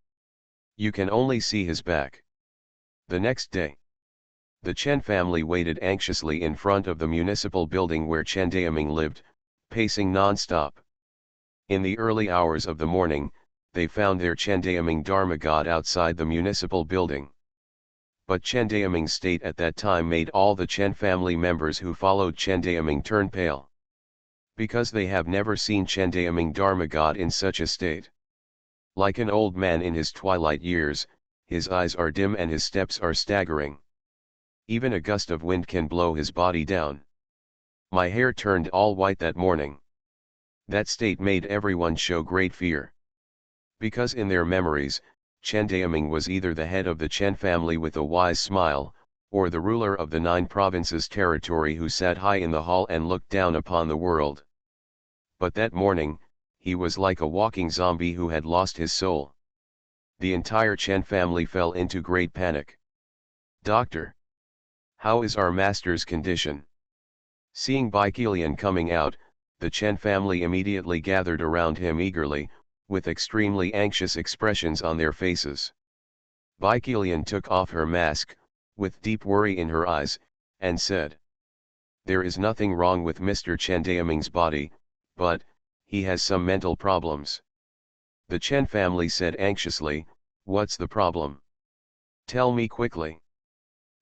You can only see his back. The next day, the Chen family waited anxiously in front of the municipal building where Chen Daoming lived, pacing non-stop. In the early hours of the morning, they found their Chen Daoming Dharma god outside the municipal building. But Chen Daoming's state at that time made all the Chen family members who followed Chen Daoming turn pale. Because they have never seen Chen Daoming Dharma god in such a state. Like an old man in his twilight years, his eyes are dim and his steps are staggering. Even a gust of wind can blow his body down. My hair turned all white that morning. That state made everyone show great fear. Because in their memories, Chen Daoming was either the head of the Chen family with a wise smile, or the ruler of the 9 provinces territory who sat high in the hall and looked down upon the world. But that morning, he was like a walking zombie who had lost his soul. The entire Chen family fell into great panic. "Doctor, how is our master's condition?" Seeing Baikilian coming out, the Chen family immediately gathered around him eagerly, with extremely anxious expressions on their faces. Baikilian took off her mask, with deep worry in her eyes, and said, "There is nothing wrong with Mr. Chen Daoming's body, but he has some mental problems." The Chen family said anxiously, "What's the problem? Tell me quickly."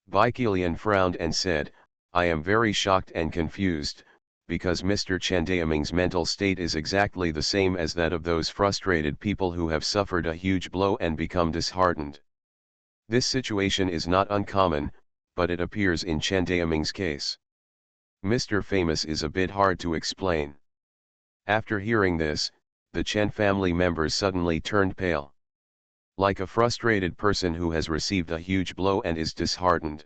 Baikilian frowned and said, "I am very shocked and confused, because Mr. Chen Daoming's mental state is exactly the same as that of those frustrated people who have suffered a huge blow and become disheartened. This situation is not uncommon, but it appears in Chen Daoming's case. Mr. Famous is a bit hard to explain." After hearing this, the Chen family members suddenly turned pale. Like a frustrated person who has received a huge blow and is disheartened.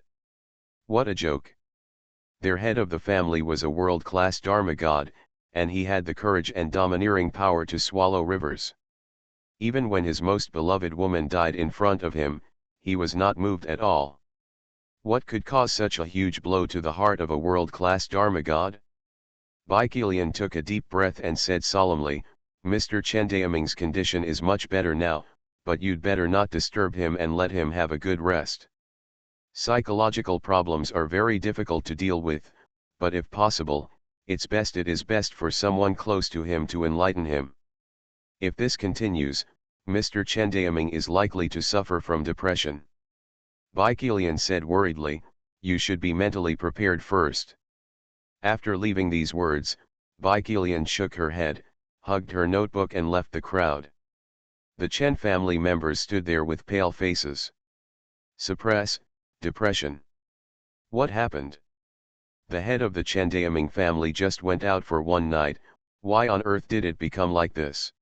What a joke! Their head of the family was a world-class Dharma god, and he had the courage and domineering power to swallow rivers. Even when his most beloved woman died in front of him, he was not moved at all. What could cause such a huge blow to the heart of a world-class Dharma god? Baikilian took a deep breath and said solemnly, "Mr. Chen Daoming's condition is much better now, but you'd better not disturb him and let him have a good rest. Psychological problems are very difficult to deal with, but if possible, it is best for someone close to him to enlighten him. If this continues, Mr. Chen Daoming is likely to suffer from depression." Baikilian said worriedly, "You should be mentally prepared first." After leaving these words, Baikilian shook her head, hugged her notebook and left the crowd. The Chen family members stood there with pale faces. Suppress, depression. What happened? The head of the Chen Daoming family just went out for one night, why on earth did it become like this?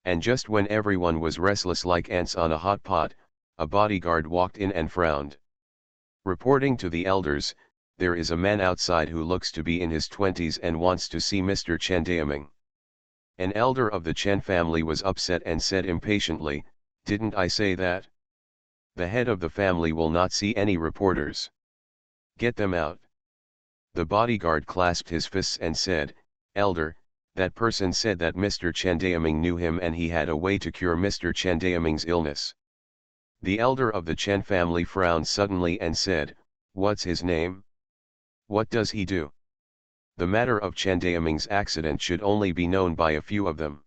And just when everyone was restless like ants on a hot pot, a bodyguard walked in and frowned. Reporting to the elders, there is a man outside who looks to be in his 20s and wants to see Mr. Chen Daoming. An elder of the Chen family was upset and said impatiently, "Didn't I say that? The head of the family will not see any reporters. Get them out." The bodyguard clasped his fists and said, "Elder, that person said that Mr. Chen Daoming knew him and he had a way to cure Mr. Chen Daoming's illness." The elder of the Chen family frowned suddenly and said, "What's his name? What does he do?" The matter of Chen Daoming's accident should only be known by a few of them.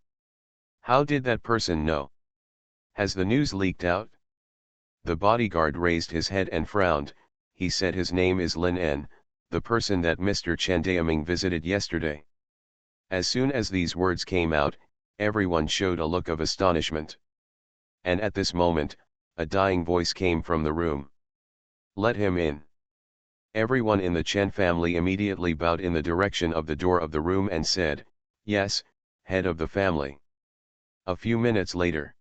How did that person know? Has the news leaked out? The bodyguard raised his head and frowned. He said his name is Lin En, the person that Mr. Chen Daoming visited yesterday. As soon as these words came out, everyone showed a look of astonishment. And at this moment, a dying voice came from the room. "Let him in." Everyone in the Chen family immediately bowed in the direction of the door of the room and said, "Yes, head of the family." A few minutes later,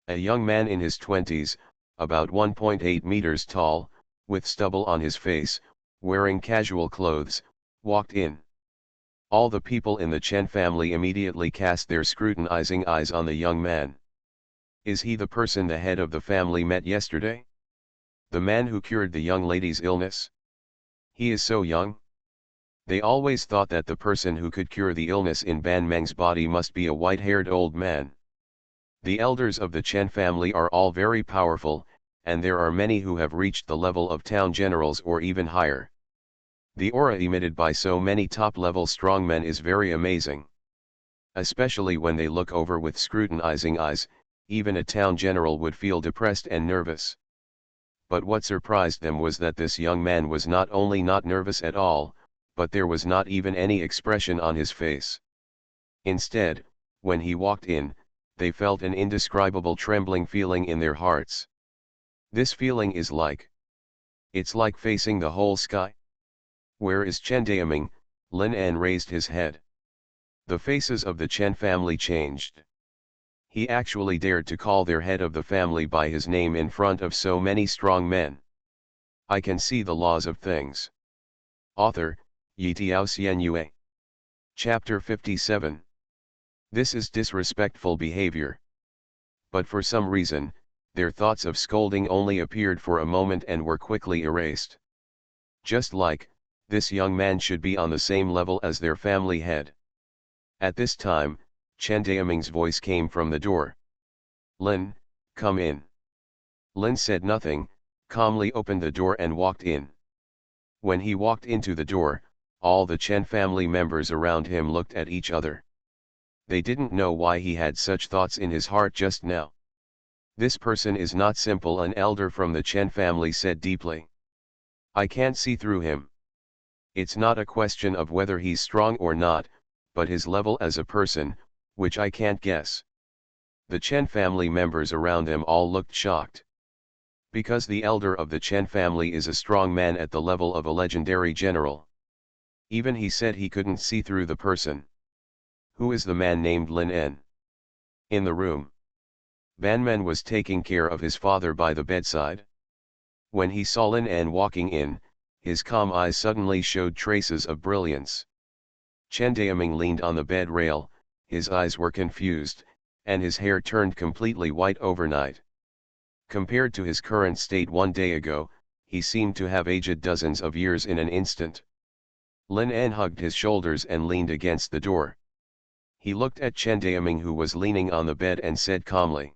a young man in his 20s, about 1.8 meters tall, with stubble on his face, wearing casual clothes, walked in. All the people in the Chen family immediately cast their scrutinizing eyes on the young man. Is he the person the head of the family met yesterday? The man who cured the young lady's illness? He is so young. They always thought that the person who could cure the illness in Ban Meng's body must be a white-haired old man. The elders of the Chen family are all very powerful, and there are many who have reached the level of town generals or even higher. The aura emitted by so many top-level strongmen is very amazing. Especially when they look over with scrutinizing eyes, even a town general would feel depressed and nervous. But what surprised them was that this young man was not only not nervous at all, but there was not even any expression on his face. Instead, when he walked in, they felt an indescribable trembling feeling in their hearts. This feeling is like, it's like facing the whole sky. Where is Chen Daoming? Lin An raised his head. The faces of the Chen family changed. He actually dared to call their head of the family by his name in front of so many strong men. I can see the laws of things. Author, Yitiao Xianyue. Chapter 57. This is disrespectful behavior. But for some reason, their thoughts of scolding only appeared for a moment and were quickly erased. Just like, this young man should be on the same level as their family head. At this time, Chen Daoming's voice came from the door. Lin, come in. Lin said nothing, calmly opened the door and walked in. When he walked into the door, all the Chen family members around him looked at each other. They didn't know why he had such thoughts in his heart just now. This person is not simple, an elder from the Chen family said deeply. I can't see through him. It's not a question of whether he's strong or not, but his level as a person, which I can't guess. The Chen family members around them all looked shocked. Because the elder of the Chen family is a strong man at the level of a legendary general. Even he said he couldn't see through the person. Who is the man named Lin En? In the room. Ban Men was taking care of his father by the bedside. When he saw Lin En walking in, his calm eyes suddenly showed traces of brilliance. Chen Daoming leaned on the bed rail, his eyes were confused, and his hair turned completely white overnight. Compared to his current state 1 day ago, he seemed to have aged dozens of years in an instant. Lin En hugged his shoulders and leaned against the door. He looked at Chen Daoming, who was leaning on the bed, and said calmly,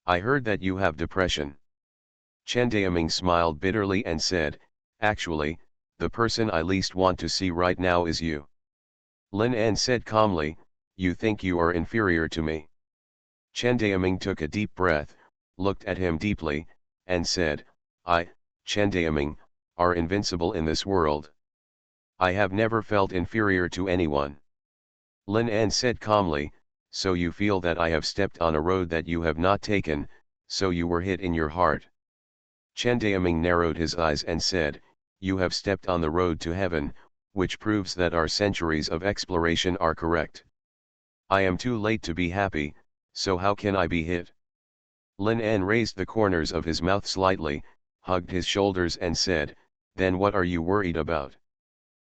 I heard that you have depression. Chen Daoming smiled bitterly and said, actually, the person I least want to see right now is you. Lin En said calmly, you think you are inferior to me? Chen Daoming took a deep breath, looked at him deeply, and said, I, Chen Daoming, are invincible in this world. I have never felt inferior to anyone. Lin En said calmly, so you feel that I have stepped on a road that you have not taken, so you were hit in your heart. Chen Daoming narrowed his eyes and said, you have stepped on the road to heaven, which proves that our centuries of exploration are correct. I am too late to be happy, so how can I be hit? Lin En raised the corners of his mouth slightly, hugged his shoulders and said, then what are you worried about?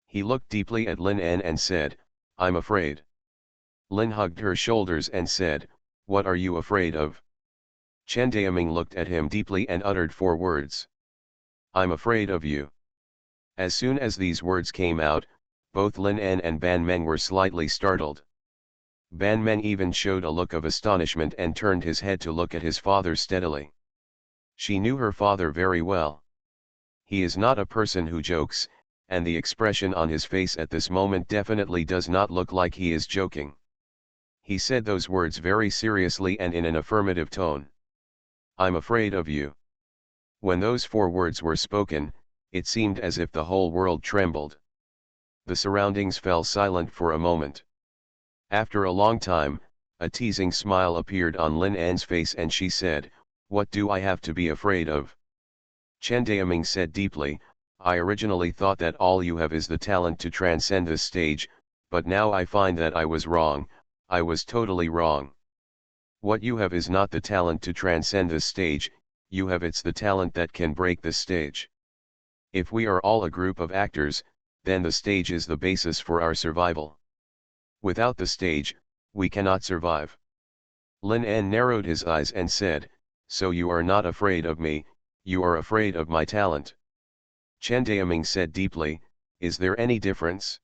He looked deeply at Lin En and said, I'm afraid. Lin hugged her shoulders and said, what are you afraid of? Chen Daoming looked at him deeply and uttered 4 words. I'm afraid of you. As soon as these words came out, both Lin En and Ban Meng were slightly startled. Ban Meng even showed a look of astonishment and turned his head to look at his father steadily. She knew her father very well. He is not a person who jokes, and the expression on his face at this moment definitely does not look like he is joking. He said those words very seriously and in an affirmative tone. I'm afraid of you. When those 4 words were spoken, it seemed as if the whole world trembled. The surroundings fell silent for a moment. After a long time, a teasing smile appeared on Lin En's face and she said, what do I have to be afraid of? Chen Daoming said deeply, I originally thought that all you have is the talent to transcend this stage, but now I find that I was wrong, I was totally wrong. What you have is not the talent to transcend this stage, you have it's the talent that can break the stage. If we are all a group of actors, then the stage is the basis for our survival. Without the stage, we cannot survive. Lin En narrowed his eyes and said, so you are not afraid of me, you are afraid of my talent. Chen Daoming said deeply, is there any difference?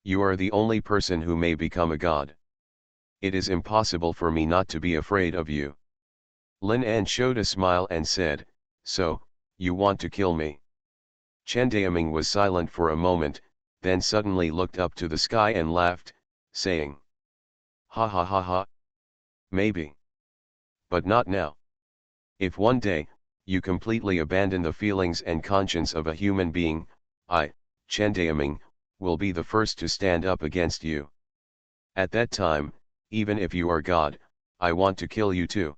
You are the only person who may become a god. It is impossible for me not to be afraid of you. Lin En showed a smile and said, so, you want to kill me? Chen Daoming was silent for a moment, then suddenly looked up to the sky and laughed, saying, ha ha ha ha. Maybe. But not now. If one day, you completely abandon the feelings and conscience of a human being, I, Chen Daoming, will be the first to stand up against you. At that time, even if you are God, I want to kill you too.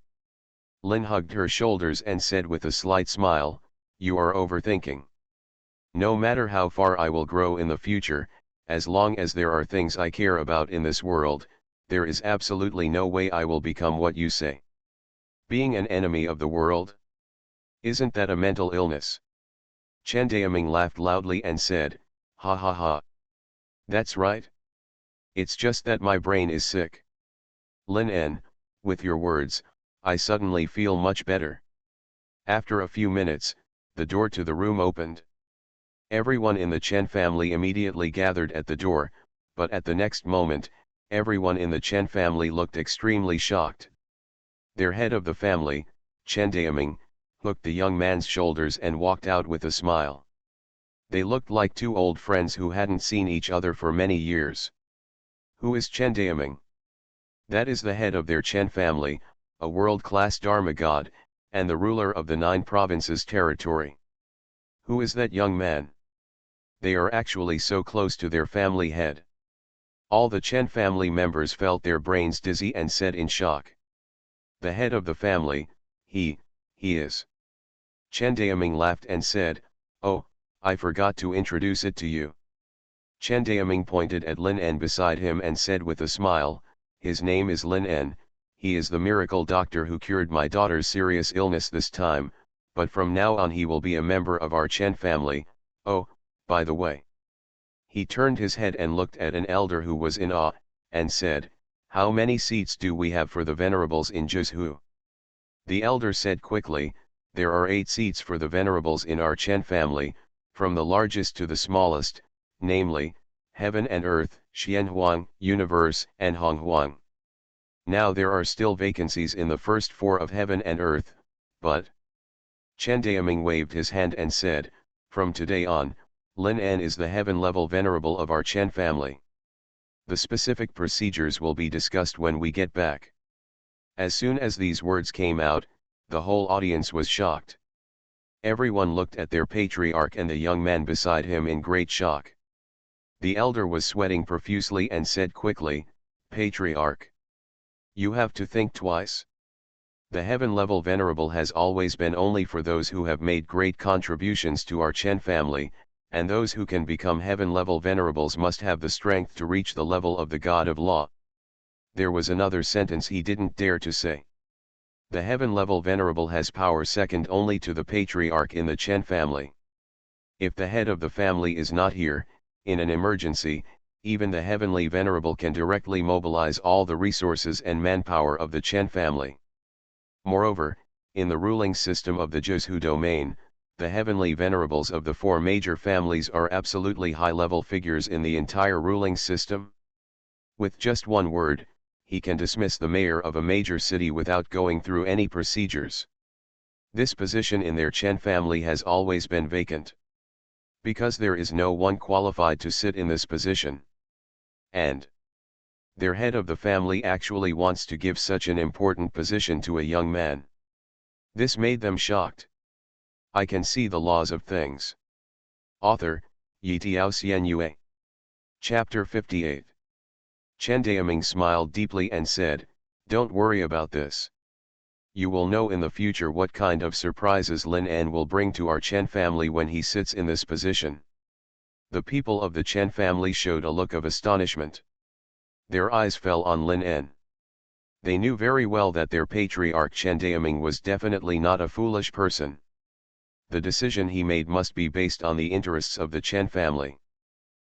Lin hugged her shoulders and said with a slight smile, you are overthinking. No matter how far I will grow in the future, as long as there are things I care about in this world, there is absolutely no way I will become what you say. Being an enemy of the world? Isn't that a mental illness? Chen Daoming laughed loudly and said, ha ha ha. That's right. It's just that my brain is sick. Lin En, with your words, I suddenly feel much better. After a few minutes, the door to the room opened. Everyone in the Chen family immediately gathered at the door, but at the next moment, everyone in the Chen family looked extremely shocked. Their head of the family, Chen Daoming, hooked the young man's shoulders and walked out with a smile. They looked like two old friends who hadn't seen each other for many years. Who is Chen Daoming? That is the head of their Chen family, a world-class Dharma god, and the ruler of the 9 provinces territory. Who is that young man? They are actually so close to their family head. All the Chen family members felt their brains dizzy and said in shock. The head of the family, he is. Chen Daoming laughed and said, oh, I forgot to introduce it to you. Chen Daoming pointed at Lin En beside him and said with a smile, his name is Lin En, he is the miracle doctor who cured my daughter's serious illness this time, but from now on he will be a member of our Chen family. Oh, by the way. He turned his head and looked at an elder who was in awe, and said, how many seats do we have for the venerables in Zhuzhou? The elder said quickly, there are 8 seats for the venerables in our Chen family, from the largest to the smallest, namely, Heaven and Earth, Xuanhuan, Universe, and Honghuang. Now there are still vacancies in the first 4 of Heaven and Earth, but... Chen Daoming waved his hand and said, from today on, Lin En is the heaven-level venerable of our Chen family. The specific procedures will be discussed when we get back. As soon as these words came out, the whole audience was shocked. Everyone looked at their patriarch and the young man beside him in great shock. The elder was sweating profusely and said quickly, Patriarch, you have to think twice. The heaven-level venerable has always been only for those who have made great contributions to our Chen family, and those who can become heaven-level venerables must have the strength to reach the level of the God of Law. There was another sentence he didn't dare to say. The heaven-level venerable has power second only to the patriarch in the Chen family. If the head of the family is not here, in an emergency, even the heavenly venerable can directly mobilize all the resources and manpower of the Chen family. Moreover, in the ruling system of the Zhuzhou domain, the heavenly venerables of the 4 major families are absolutely high-level figures in the entire ruling system. With just one word, he can dismiss the mayor of a major city without going through any procedures. This position in their Chen family has always been vacant. Because there is no one qualified to sit in this position. And their head of the family actually wants to give such an important position to a young man. This made them shocked. I can see the laws of things. Author, Yitiao Xianyue. Chapter 58. Chen Daoming smiled deeply and said, don't worry about this. You will know in the future what kind of surprises Lin En will bring to our Chen family when he sits in this position. The people of the Chen family showed a look of astonishment. Their eyes fell on Lin En. They knew very well that their patriarch Chen Daoming was definitely not a foolish person. The decision he made must be based on the interests of the Chen family.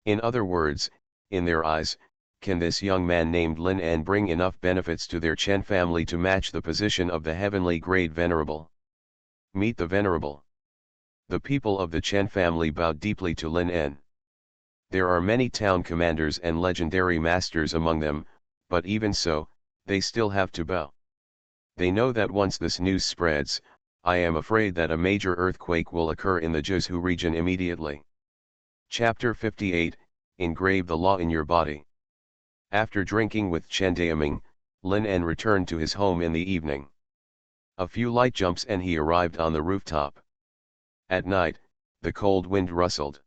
In other words, in their eyes, can this young man named Lin En bring enough benefits to their Chen family to match the position of the heavenly grade venerable? Meet the venerable. The people of the Chen family bowed deeply to Lin En. There are many town commanders and legendary masters among them, but even so, they still have to bow. They know that once this news spreads, I am afraid that a major earthquake will occur in the Jiuzhou region immediately. Chapter 58, Engrave the Law in Your Body. After drinking with Chen Daoming, Lin En returned to his home in the evening. A few light jumps and he arrived on the rooftop. At night, the cold wind rustled.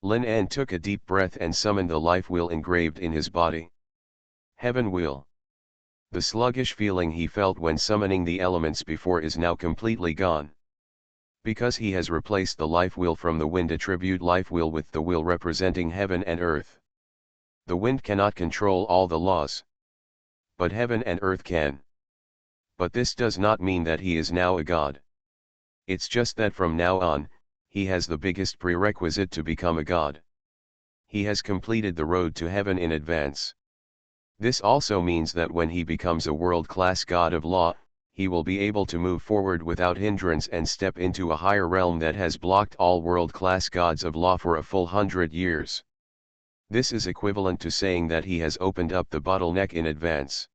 Lin En took a deep breath and summoned the life wheel engraved in his body. Heaven wheel. The sluggish feeling he felt when summoning the elements before is now completely gone. Because he has replaced the life wheel from the wind attribute life wheel with the wheel representing heaven and earth. The wind cannot control all the laws. But heaven and earth can. But this does not mean that he is now a god. It's just that from now on, he has the biggest prerequisite to become a god. He has completed the road to heaven in advance. This also means that when he becomes a world-class god of law, he will be able to move forward without hindrance and step into a higher realm that has blocked all world-class gods of law for a full 100 years. This is equivalent to saying that he has opened up the bottleneck in advance.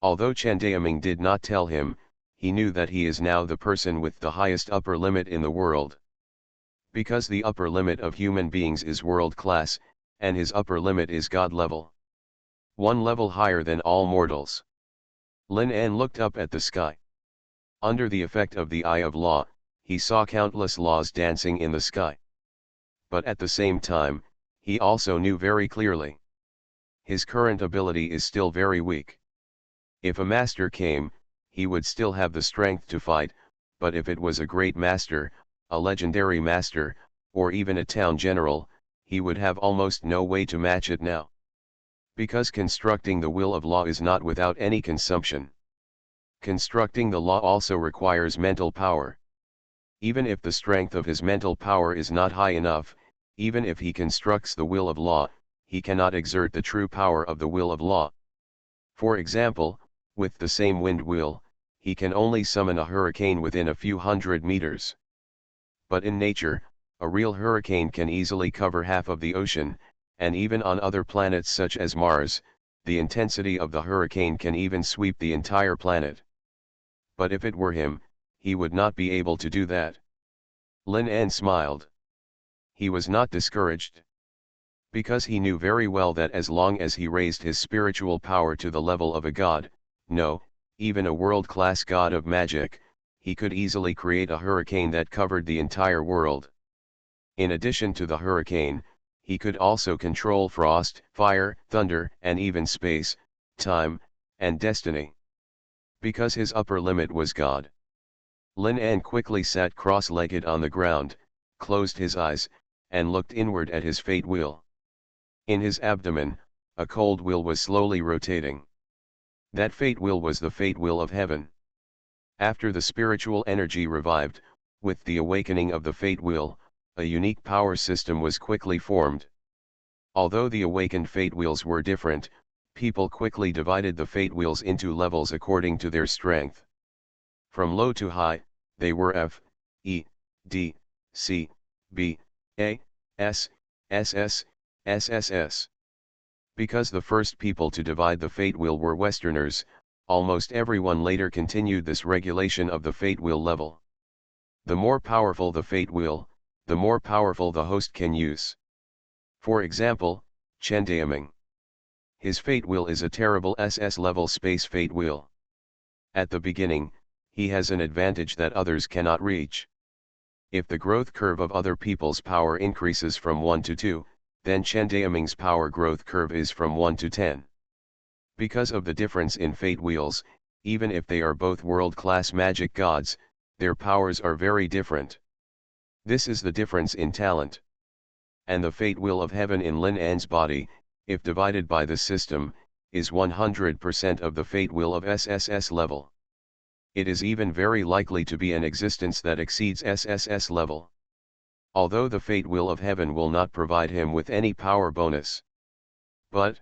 Although Chen Daoming did not tell him, he knew that he is now the person with the highest upper limit in the world. Because the upper limit of human beings is world-class, and his upper limit is god level. One level higher than all mortals. Lin En looked up at the sky. Under the effect of the eye of law, he saw countless laws dancing in the sky. But at the same time, he also knew very clearly. His current ability is still very weak. If a master came, he would still have the strength to fight, but if it was a great master, a legendary master, or even a town general, he would have almost no way to match it now. Because constructing the will of law is not without any consumption. Constructing the law also requires mental power. Even if the strength of his mental power is not high enough, even if he constructs the will of law, he cannot exert the true power of the will of law. For example, with the same wind wheel, he can only summon a hurricane within a few hundred meters. But in nature, a real hurricane can easily cover half of the ocean, and even on other planets such as Mars, the intensity of the hurricane can even sweep the entire planet. But if it were him, he would not be able to do that. Lin En smiled. He was not discouraged. Because he knew very well that as long as he raised his spiritual power to the level of a god, no, even a world-class god of magic, he could easily create a hurricane that covered the entire world. In addition to the hurricane, he could also control frost, fire, thunder, and even space, time, and destiny. Because his upper limit was God. Lin En quickly sat cross-legged on the ground, closed his eyes, and looked inward at his fate wheel. In his abdomen, a cold wheel was slowly rotating. That fate wheel was the fate wheel of heaven. After the spiritual energy revived, with the awakening of the fate wheel, a unique power system was quickly formed. Although the awakened fate wheels were different, people quickly divided the fate wheels into levels according to their strength. From low to high, they were F, E, D, C, B, A, S, SS, SSS. Because the first people to divide the fate wheel were Westerners, almost everyone later continued this regulation of the fate wheel level. The more powerful the fate wheel, the more powerful the host can use. For example, Chen Daoming. His fate wheel is a terrible SS level space fate wheel. At the beginning, he has an advantage that others cannot reach. If the growth curve of other people's power increases from 1 to 2, then Chen Daoming's power growth curve is from 1 to 10. Because of the difference in fate wheels, even if they are both world-class magic gods, their powers are very different. This is the difference in talent. And the fate wheel of heaven in Lin En's body, if divided by the system, is 100% of the fate will of SSS level. It is even very likely to be an existence that exceeds SSS level. Although the fate will of heaven will not provide him with any power bonus. But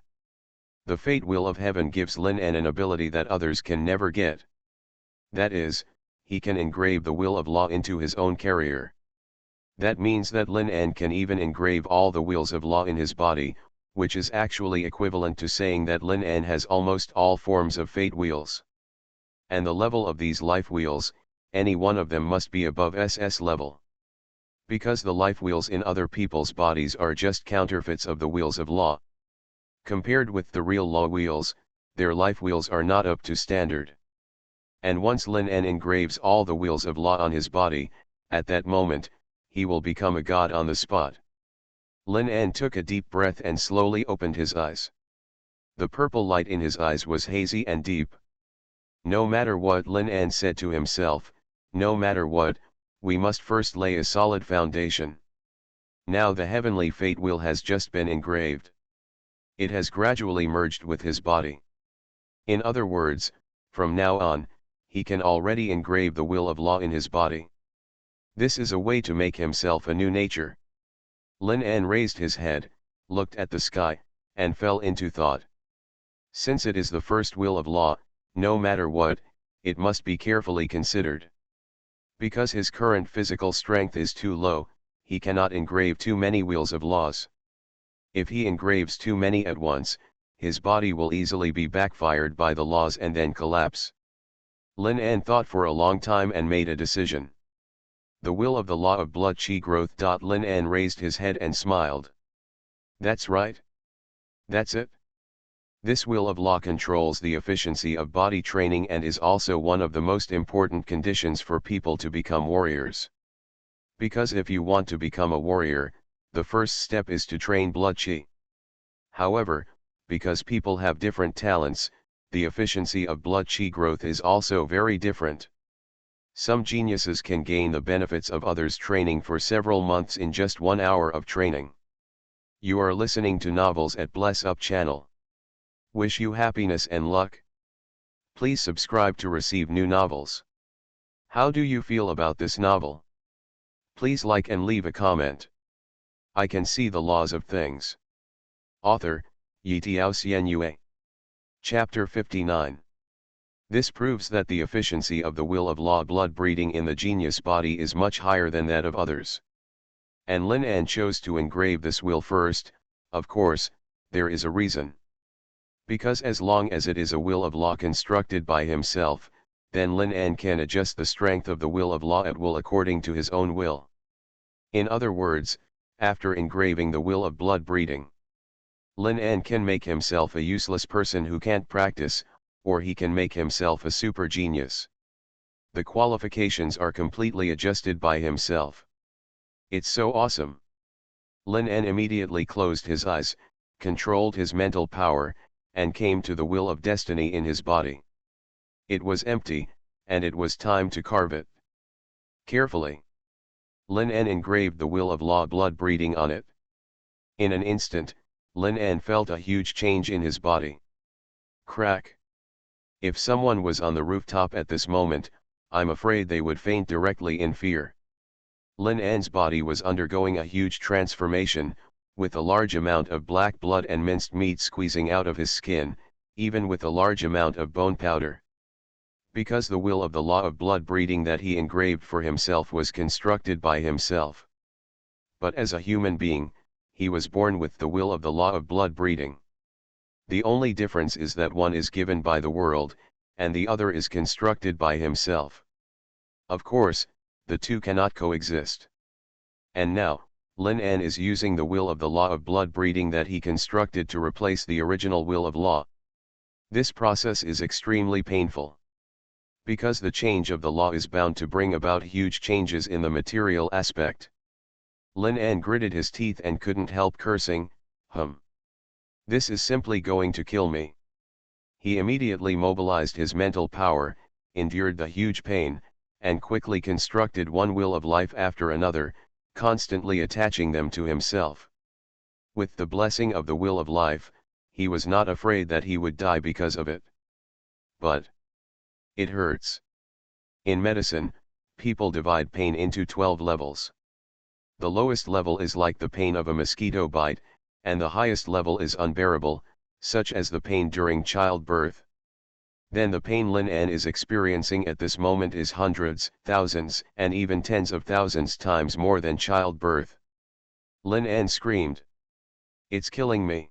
the fate will of heaven gives Lin En an ability that others can never get. That is, he can engrave the will of law into his own carrier. That means that Lin En can even engrave all the wheels of law in his body, which is actually equivalent to saying that Lin En has almost all forms of fate wheels. And the level of these life wheels, any one of them must be above SS level. Because the life wheels in other people's bodies are just counterfeits of the wheels of law. Compared with the real law wheels, their life wheels are not up to standard. And once Lin En engraves all the wheels of law on his body, at that moment, he will become a god on the spot. Lin En took a deep breath and slowly opened his eyes. The purple light in his eyes was hazy and deep. No matter what, Lin En said to himself, no matter what, we must first lay a solid foundation. Now the heavenly fate wheel has just been engraved. It has gradually merged with his body. In other words, from now on, he can already engrave the will of law in his body. This is a way to make himself a new nature. Lin En raised his head, looked at the sky, and fell into thought. Since it is the first will of law, no matter what, it must be carefully considered. Because his current physical strength is too low, he cannot engrave too many wheels of laws. If he engraves too many at once, his body will easily be backfired by the laws and then collapse. Lin En thought for a long time and made a decision. The will of the law of blood chi growth. Lin En raised his head and smiled. That's right. That's it. This will of law controls the efficiency of body training and is also one of the most important conditions for people to become warriors. Because if you want to become a warrior, the first step is to train blood chi. However, because people have different talents, the efficiency of blood chi growth is also very different. Some geniuses can gain the benefits of others' training for several months in just 1 hour of training. You are listening to Novels at Bless Up channel. Wish you happiness and luck. Please subscribe to receive new novels. How do you feel about this novel? Please like and leave a comment. I can see the laws of things. Author, Xuanhuan. Chapter 59. This proves that the efficiency of the will of law blood breeding in the genius body is much higher than that of others. And Lin En chose to engrave this will first. Of course, there is a reason. Because as long as it is a will of law constructed by himself, then Lin En can adjust the strength of the will of law at will according to his own will. In other words, after engraving the will of blood breeding, Lin En can make himself a useless person who can't practice, or he can make himself a super genius. The qualifications are completely adjusted by himself. It's so awesome. Lin En immediately closed his eyes, controlled his mental power, and came to the will of destiny in his body. It was empty, and it was time to carve it. Carefully, Lin En engraved the will of law blood breeding on it. In an instant, Lin En felt a huge change in his body. Crack! If someone was on the rooftop at this moment, I'm afraid they would faint directly in fear. Lin En's body was undergoing a huge transformation, with a large amount of black blood and minced meat squeezing out of his skin, even with a large amount of bone powder. Because the will of the law of blood breeding that he engraved for himself was constructed by himself. But as a human being, he was born with the will of the law of blood breeding. The only difference is that one is given by the world, and the other is constructed by himself. Of course, the two cannot coexist. And now, Lin En is using the will of the law of blood breeding that he constructed to replace the original will of law. This process is extremely painful. Because the change of the law is bound to bring about huge changes in the material aspect. Lin En gritted his teeth and couldn't help cursing, This is simply going to kill me. He immediately mobilized his mental power, endured the huge pain, and quickly constructed one will of life after another, constantly attaching them to himself. With the blessing of the will of life, he was not afraid that he would die because of it. But it hurts. In medicine, people divide pain into 12 levels. The lowest level is like the pain of a mosquito bite, and the highest level is unbearable, such as the pain during childbirth. Then the pain Lin An is experiencing at this moment is hundreds, thousands, and even tens of thousands times more than childbirth. Lin An screamed. "It's killing me."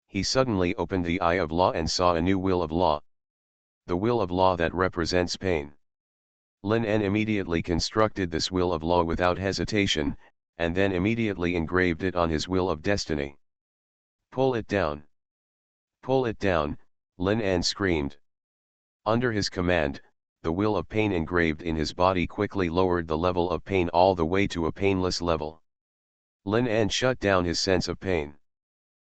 He suddenly opened the eye of law and saw a new will of law. The will of law that represents pain. Lin An immediately constructed this will of law without hesitation, and then immediately engraved it on his wheel of destiny. "Pull it down! Pull it down!" Lin An screamed. Under his command, the wheel of pain engraved in his body quickly lowered the level of pain all the way to a painless level. Lin An shut down his sense of pain.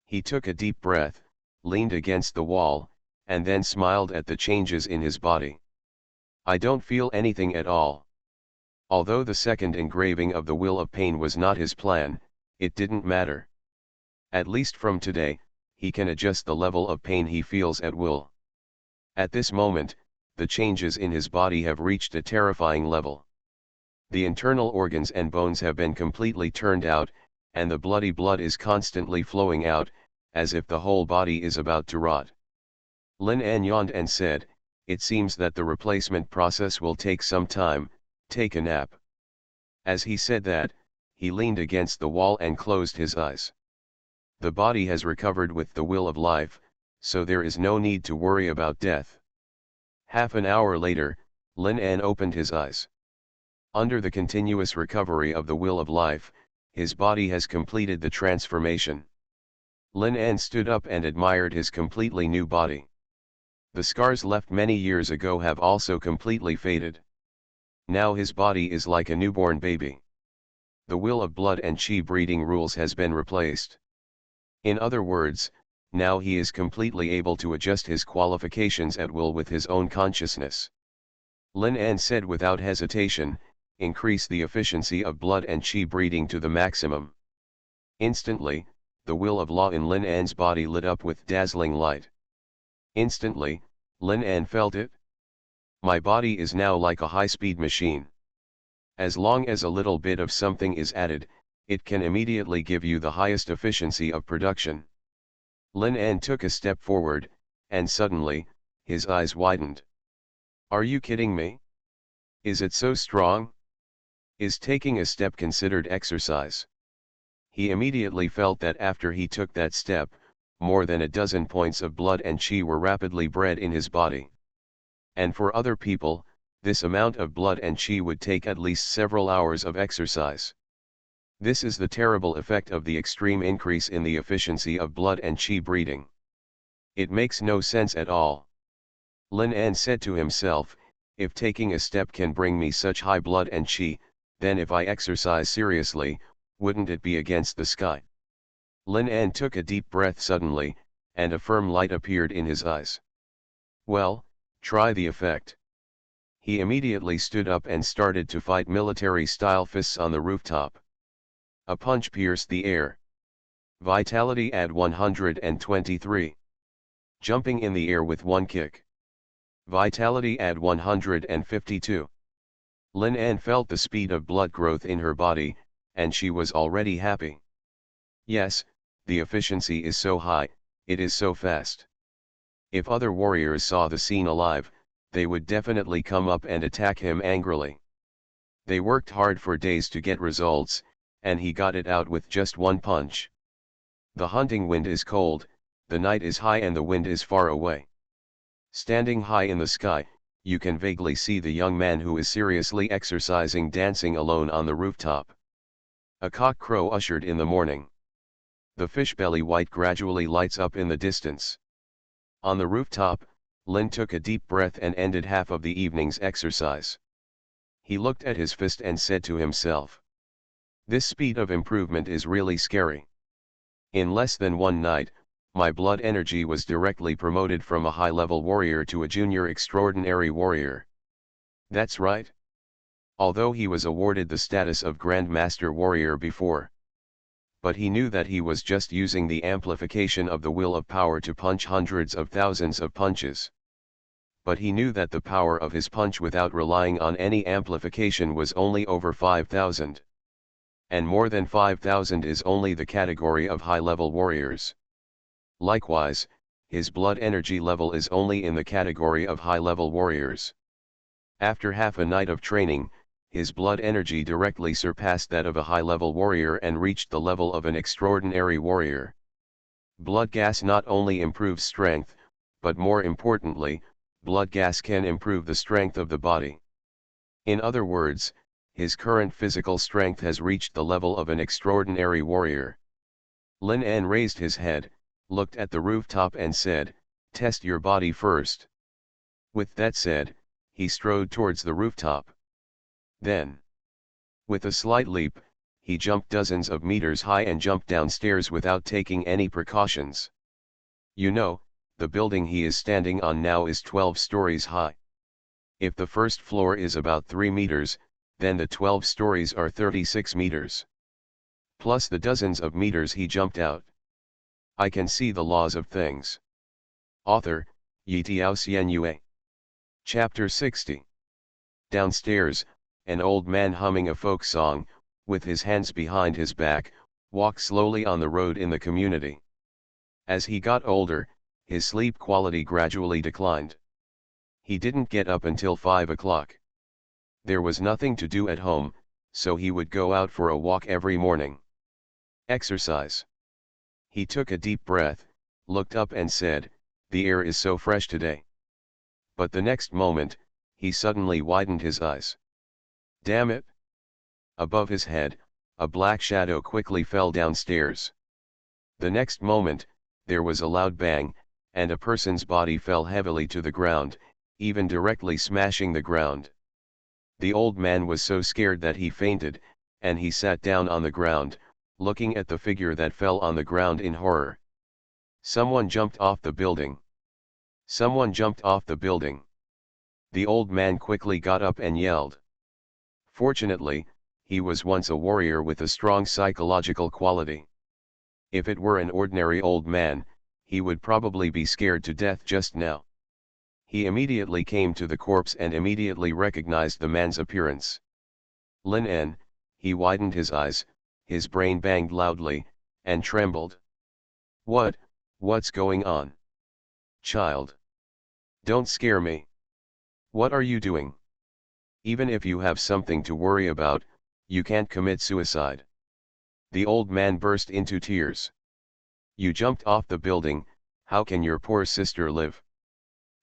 He took a deep breath, leaned against the wall, and then smiled at the changes in his body. "I don't feel anything at all." Although the second engraving of the wheel of pain was not his plan, it didn't matter. At least from today, he can adjust the level of pain he feels at will. At this moment, the changes in his body have reached a terrifying level. The internal organs and bones have been completely turned out, and the bloody blood is constantly flowing out, as if the whole body is about to rot. Lin An yawned and said, "It seems that the replacement process will take some time, take a nap." As he said that, he leaned against the wall and closed his eyes. The body has recovered with the will of life, so there is no need to worry about death. Half an hour later, Lin An opened his eyes. Under the continuous recovery of the will of life, his body has completed the transformation. Lin An stood up and admired his completely new body. The scars left many years ago have also completely faded. Now his body is like a newborn baby. The will of blood and chi breeding rules has been replaced. In other words, now he is completely able to adjust his qualifications at will with his own consciousness. Lin An said without hesitation, "Increase the efficiency of blood and chi breeding to the maximum." Instantly, the will of law in Lin An's body lit up with dazzling light. Instantly, Lin An felt it. "My body is now like a high-speed machine. As long as a little bit of something is added, it can immediately give you the highest efficiency of production." Lin An took a step forward, and suddenly, his eyes widened. "Are you kidding me? Is it so strong? Is taking a step considered exercise?" He immediately felt that after he took that step, more than a dozen points of blood and chi were rapidly bred in his body. And for other people, this amount of blood and chi would take at least several hours of exercise. This is the terrible effect of the extreme increase in the efficiency of blood and chi breeding. It makes no sense at all. Lin An said to himself, "If taking a step can bring me such high blood and chi, then if I exercise seriously, wouldn't it be against the sky?" Lin An took a deep breath suddenly, and a firm light appeared in his eyes. "Well, try the effect." He immediately stood up and started to fight military-style fists on the rooftop. A punch pierced the air. Vitality at 123. Jumping in the air with one kick. Vitality at 152. Lin An felt the speed of blood growth in her body, and she was already happy. Yes, the efficiency is so high, it is so fast. If other warriors saw the scene alive, they would definitely come up and attack him angrily. They worked hard for days to get results, and he got it out with just one punch. The hunting wind is cold, the night is high and the wind is far away. Standing high in the sky, you can vaguely see the young man who is seriously exercising dancing alone on the rooftop. A cock crow ushered in the morning. The fish-belly white gradually lights up in the distance. On the rooftop, Lin took a deep breath and ended half of the evening's exercise. He looked at his fist and said to himself, "This speed of improvement is really scary. In less than one night, my blood energy was directly promoted from a high-level warrior to a junior extraordinary warrior." That's right. Although he was awarded the status of Grand Master Warrior before. But he knew that he was just using the amplification of the will of power to punch hundreds of thousands of punches. But he knew that the power of his punch without relying on any amplification was only over 5,000. And more than 5,000 is only the category of high-level warriors. Likewise, his blood energy level is only in the category of high-level warriors. After half a night of training, his blood energy directly surpassed that of a high-level warrior and reached the level of an extraordinary warrior. Blood gas not only improves strength, but more importantly, blood gas can improve the strength of the body. In other words, his current physical strength has reached the level of an extraordinary warrior. Lin En raised his head, looked at the rooftop and said, "Test your body first." With that said, he strode towards the rooftop. Then, with a slight leap, he jumped dozens of meters high and jumped downstairs without taking any precautions. You know, the building he is standing on now is 12 stories high. If the first floor is about 3 meters, then the 12 stories are 36 meters. Plus the dozens of meters he jumped out. I can see the laws of things. Author, Yitiao Xianyue. Chapter 60. Downstairs, an old man humming a folk song, with his hands behind his back, walked slowly on the road in the community. As he got older, his sleep quality gradually declined. He didn't get up until 5 o'clock. There was nothing to do at home, so he would go out for a walk every morning. Exercise. He took a deep breath, looked up and said, "The air is so fresh today." But the next moment, he suddenly widened his eyes. Damn it! Above his head, a black shadow quickly fell downstairs. The next moment, there was a loud bang, and a person's body fell heavily to the ground, even directly smashing the ground. The old man was so scared that he fainted, and he sat down on the ground, looking at the figure that fell on the ground in horror. Someone jumped off the building. Someone jumped off the building. The old man quickly got up and yelled. Fortunately, he was once a warrior with a strong psychological quality. If it were an ordinary old man, he would probably be scared to death just now. He immediately came to the corpse and immediately recognized the man's appearance. Lin En, he widened his eyes, his brain banged loudly, and trembled. What's going on? Child. Don't scare me. What are you doing? Even if you have something to worry about, you can't commit suicide. The old man burst into tears. You jumped off the building, how can your poor sister live?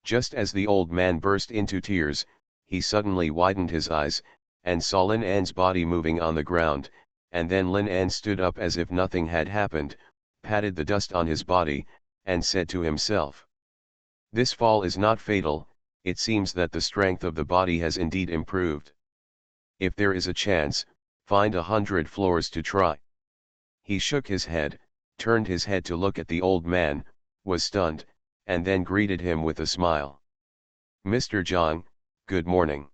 Just as the old man burst into tears, he suddenly widened his eyes, and saw Lin En's body moving on the ground, and then Lin En stood up as if nothing had happened, patted the dust on his body, and said to himself, "This fall is not fatal, it seems that the strength of the body has indeed improved. If there is a chance, find 100 floors to try." He shook his head, turned his head to look at the old man, was stunned, and then greeted him with a smile. "Mr. Zhang, good morning."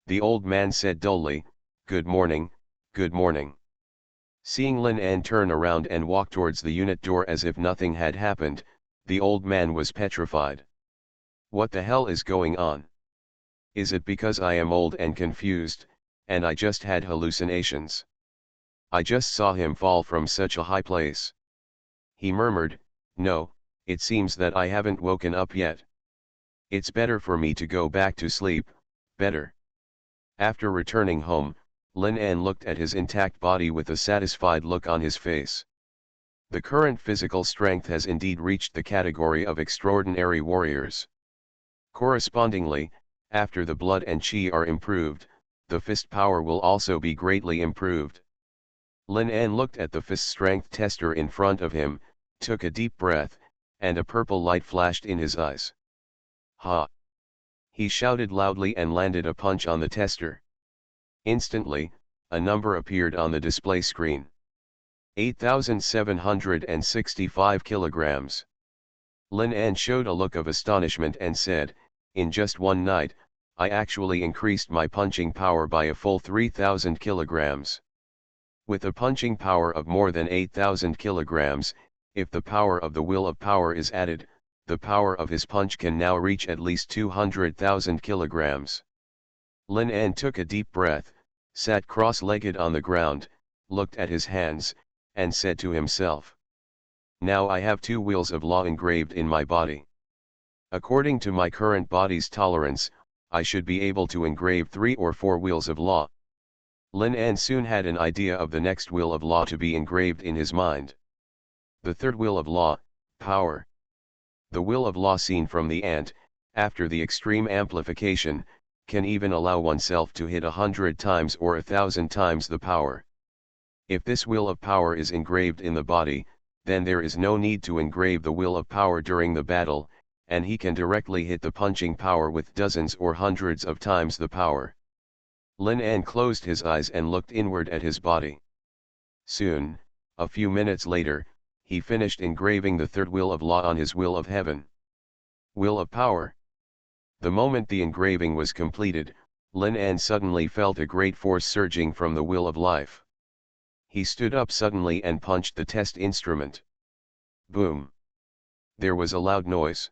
The old man said dully, "Good morning, good morning." Seeing Lin En turn around and walk towards the unit door as if nothing had happened, the old man was petrified. What the hell is going on? Is it because I am old and confused, and I just had hallucinations? I just saw him fall from such a high place. He murmured, "No, it seems that I haven't woken up yet. It's better for me to go back to sleep, better." After returning home, Lin En looked at his intact body with a satisfied look on his face. The current physical strength has indeed reached the category of extraordinary warriors. Correspondingly, after the blood and chi are improved, the fist power will also be greatly improved. Lin En looked at the fist strength tester in front of him, took a deep breath, and a purple light flashed in his eyes. "Ha!" He shouted loudly and landed a punch on the tester. Instantly, a number appeared on the display screen. 8,765 kilograms. Lin En showed a look of astonishment and said, "In just one night, I actually increased my punching power by a full 3,000 kilograms. With a punching power of more than 8,000 kilograms, if the power of the will of power is added, the power of his punch can now reach at least 200,000 kilograms. Lin An took a deep breath, sat cross-legged on the ground, looked at his hands, and said to himself, "Now I have 2 wheels of law engraved in my body. According to my current body's tolerance, I should be able to engrave 3 or 4 wheels of law." Lin An soon had an idea of the next wheel of law to be engraved in his mind. The third wheel of law, power. The will of law seen from the ant, after the extreme amplification, can even allow oneself to hit 100 times or 1,000 times the power. If this will of power is engraved in the body, then there is no need to engrave the will of power during the battle, and he can directly hit the punching power with dozens or hundreds of times the power. Lin An closed his eyes and looked inward at his body. Soon, a few minutes later, he finished engraving the third will of law on his will of heaven. Will of power. The moment the engraving was completed, Lin An suddenly felt a great force surging from the will of life. He stood up suddenly and punched the test instrument. Boom! There was a loud noise.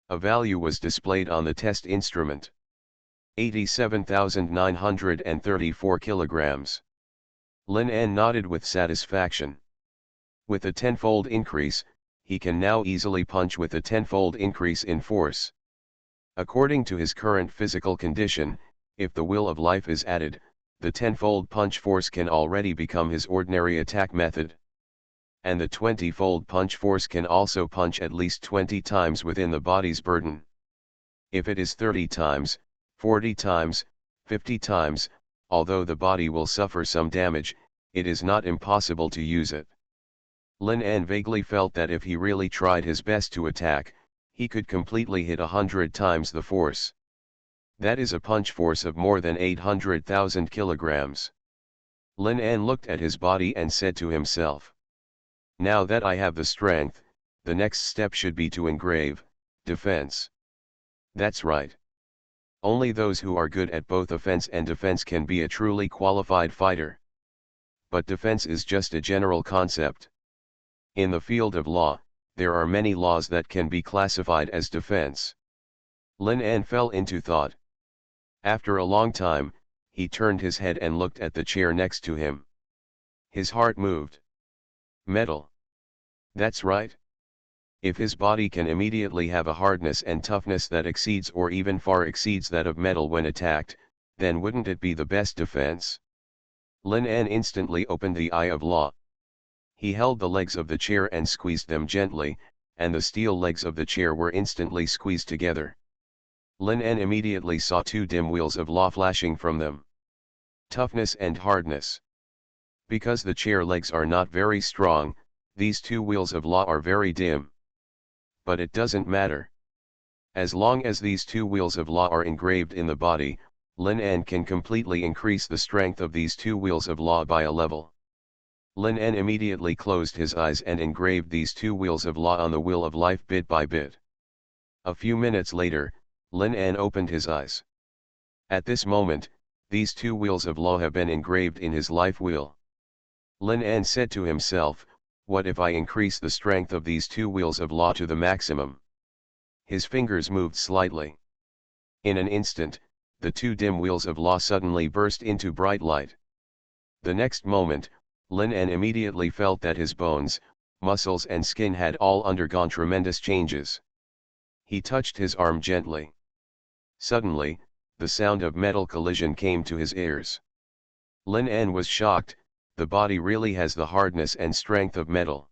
A value was displayed on the test instrument. 87,934 kilograms. Lin An nodded with satisfaction. With a tenfold increase, he can now easily punch with a tenfold increase in force. According to his current physical condition, if the will of life is added, the tenfold punch force can already become his ordinary attack method. And the 20-fold punch force can also punch at least 20 times within the body's burden. If it is 30 times, 40 times, 50 times, although the body will suffer some damage, it is not impossible to use it. Lin An vaguely felt that if he really tried his best to attack, he could completely hit 100 times the force. That is a punch force of more than 800,000 kilograms. Lin An looked at his body and said to himself, "Now that I have the strength, the next step should be to engrave, defense. That's right. Only those who are good at both offense and defense can be a truly qualified fighter. But defense is just a general concept. In the field of law, there are many laws that can be classified as defense." Lin An fell into thought. After a long time, he turned his head and looked at the chair next to him. His heart moved. Metal. That's right. If his body can immediately have a hardness and toughness that exceeds or even far exceeds that of metal when attacked, then wouldn't it be the best defense? Lin An instantly opened the eye of law. He held the legs of the chair and squeezed them gently, and the steel legs of the chair were instantly squeezed together. Lin An immediately saw 2 dim wheels of law flashing from them. Toughness and hardness. Because the chair legs are not very strong, these 2 wheels of law are very dim. But it doesn't matter. As long as these 2 wheels of law are engraved in the body, Lin An can completely increase the strength of these 2 wheels of law by a level. Lin An immediately closed his eyes and engraved these 2 wheels of law on the wheel of life bit by bit. A few minutes later, Lin An opened his eyes. At this moment, these 2 wheels of law have been engraved in his life wheel. Lin An said to himself, "What if I increase the strength of these 2 wheels of law to the maximum?" His fingers moved slightly. In an instant, the 2 dim wheels of law suddenly burst into bright light. The next moment, Lin An immediately felt that his bones, muscles and skin had all undergone tremendous changes. He touched his arm gently. Suddenly, the sound of metal collision came to his ears. Lin An was shocked. The body really has the hardness and strength of metal.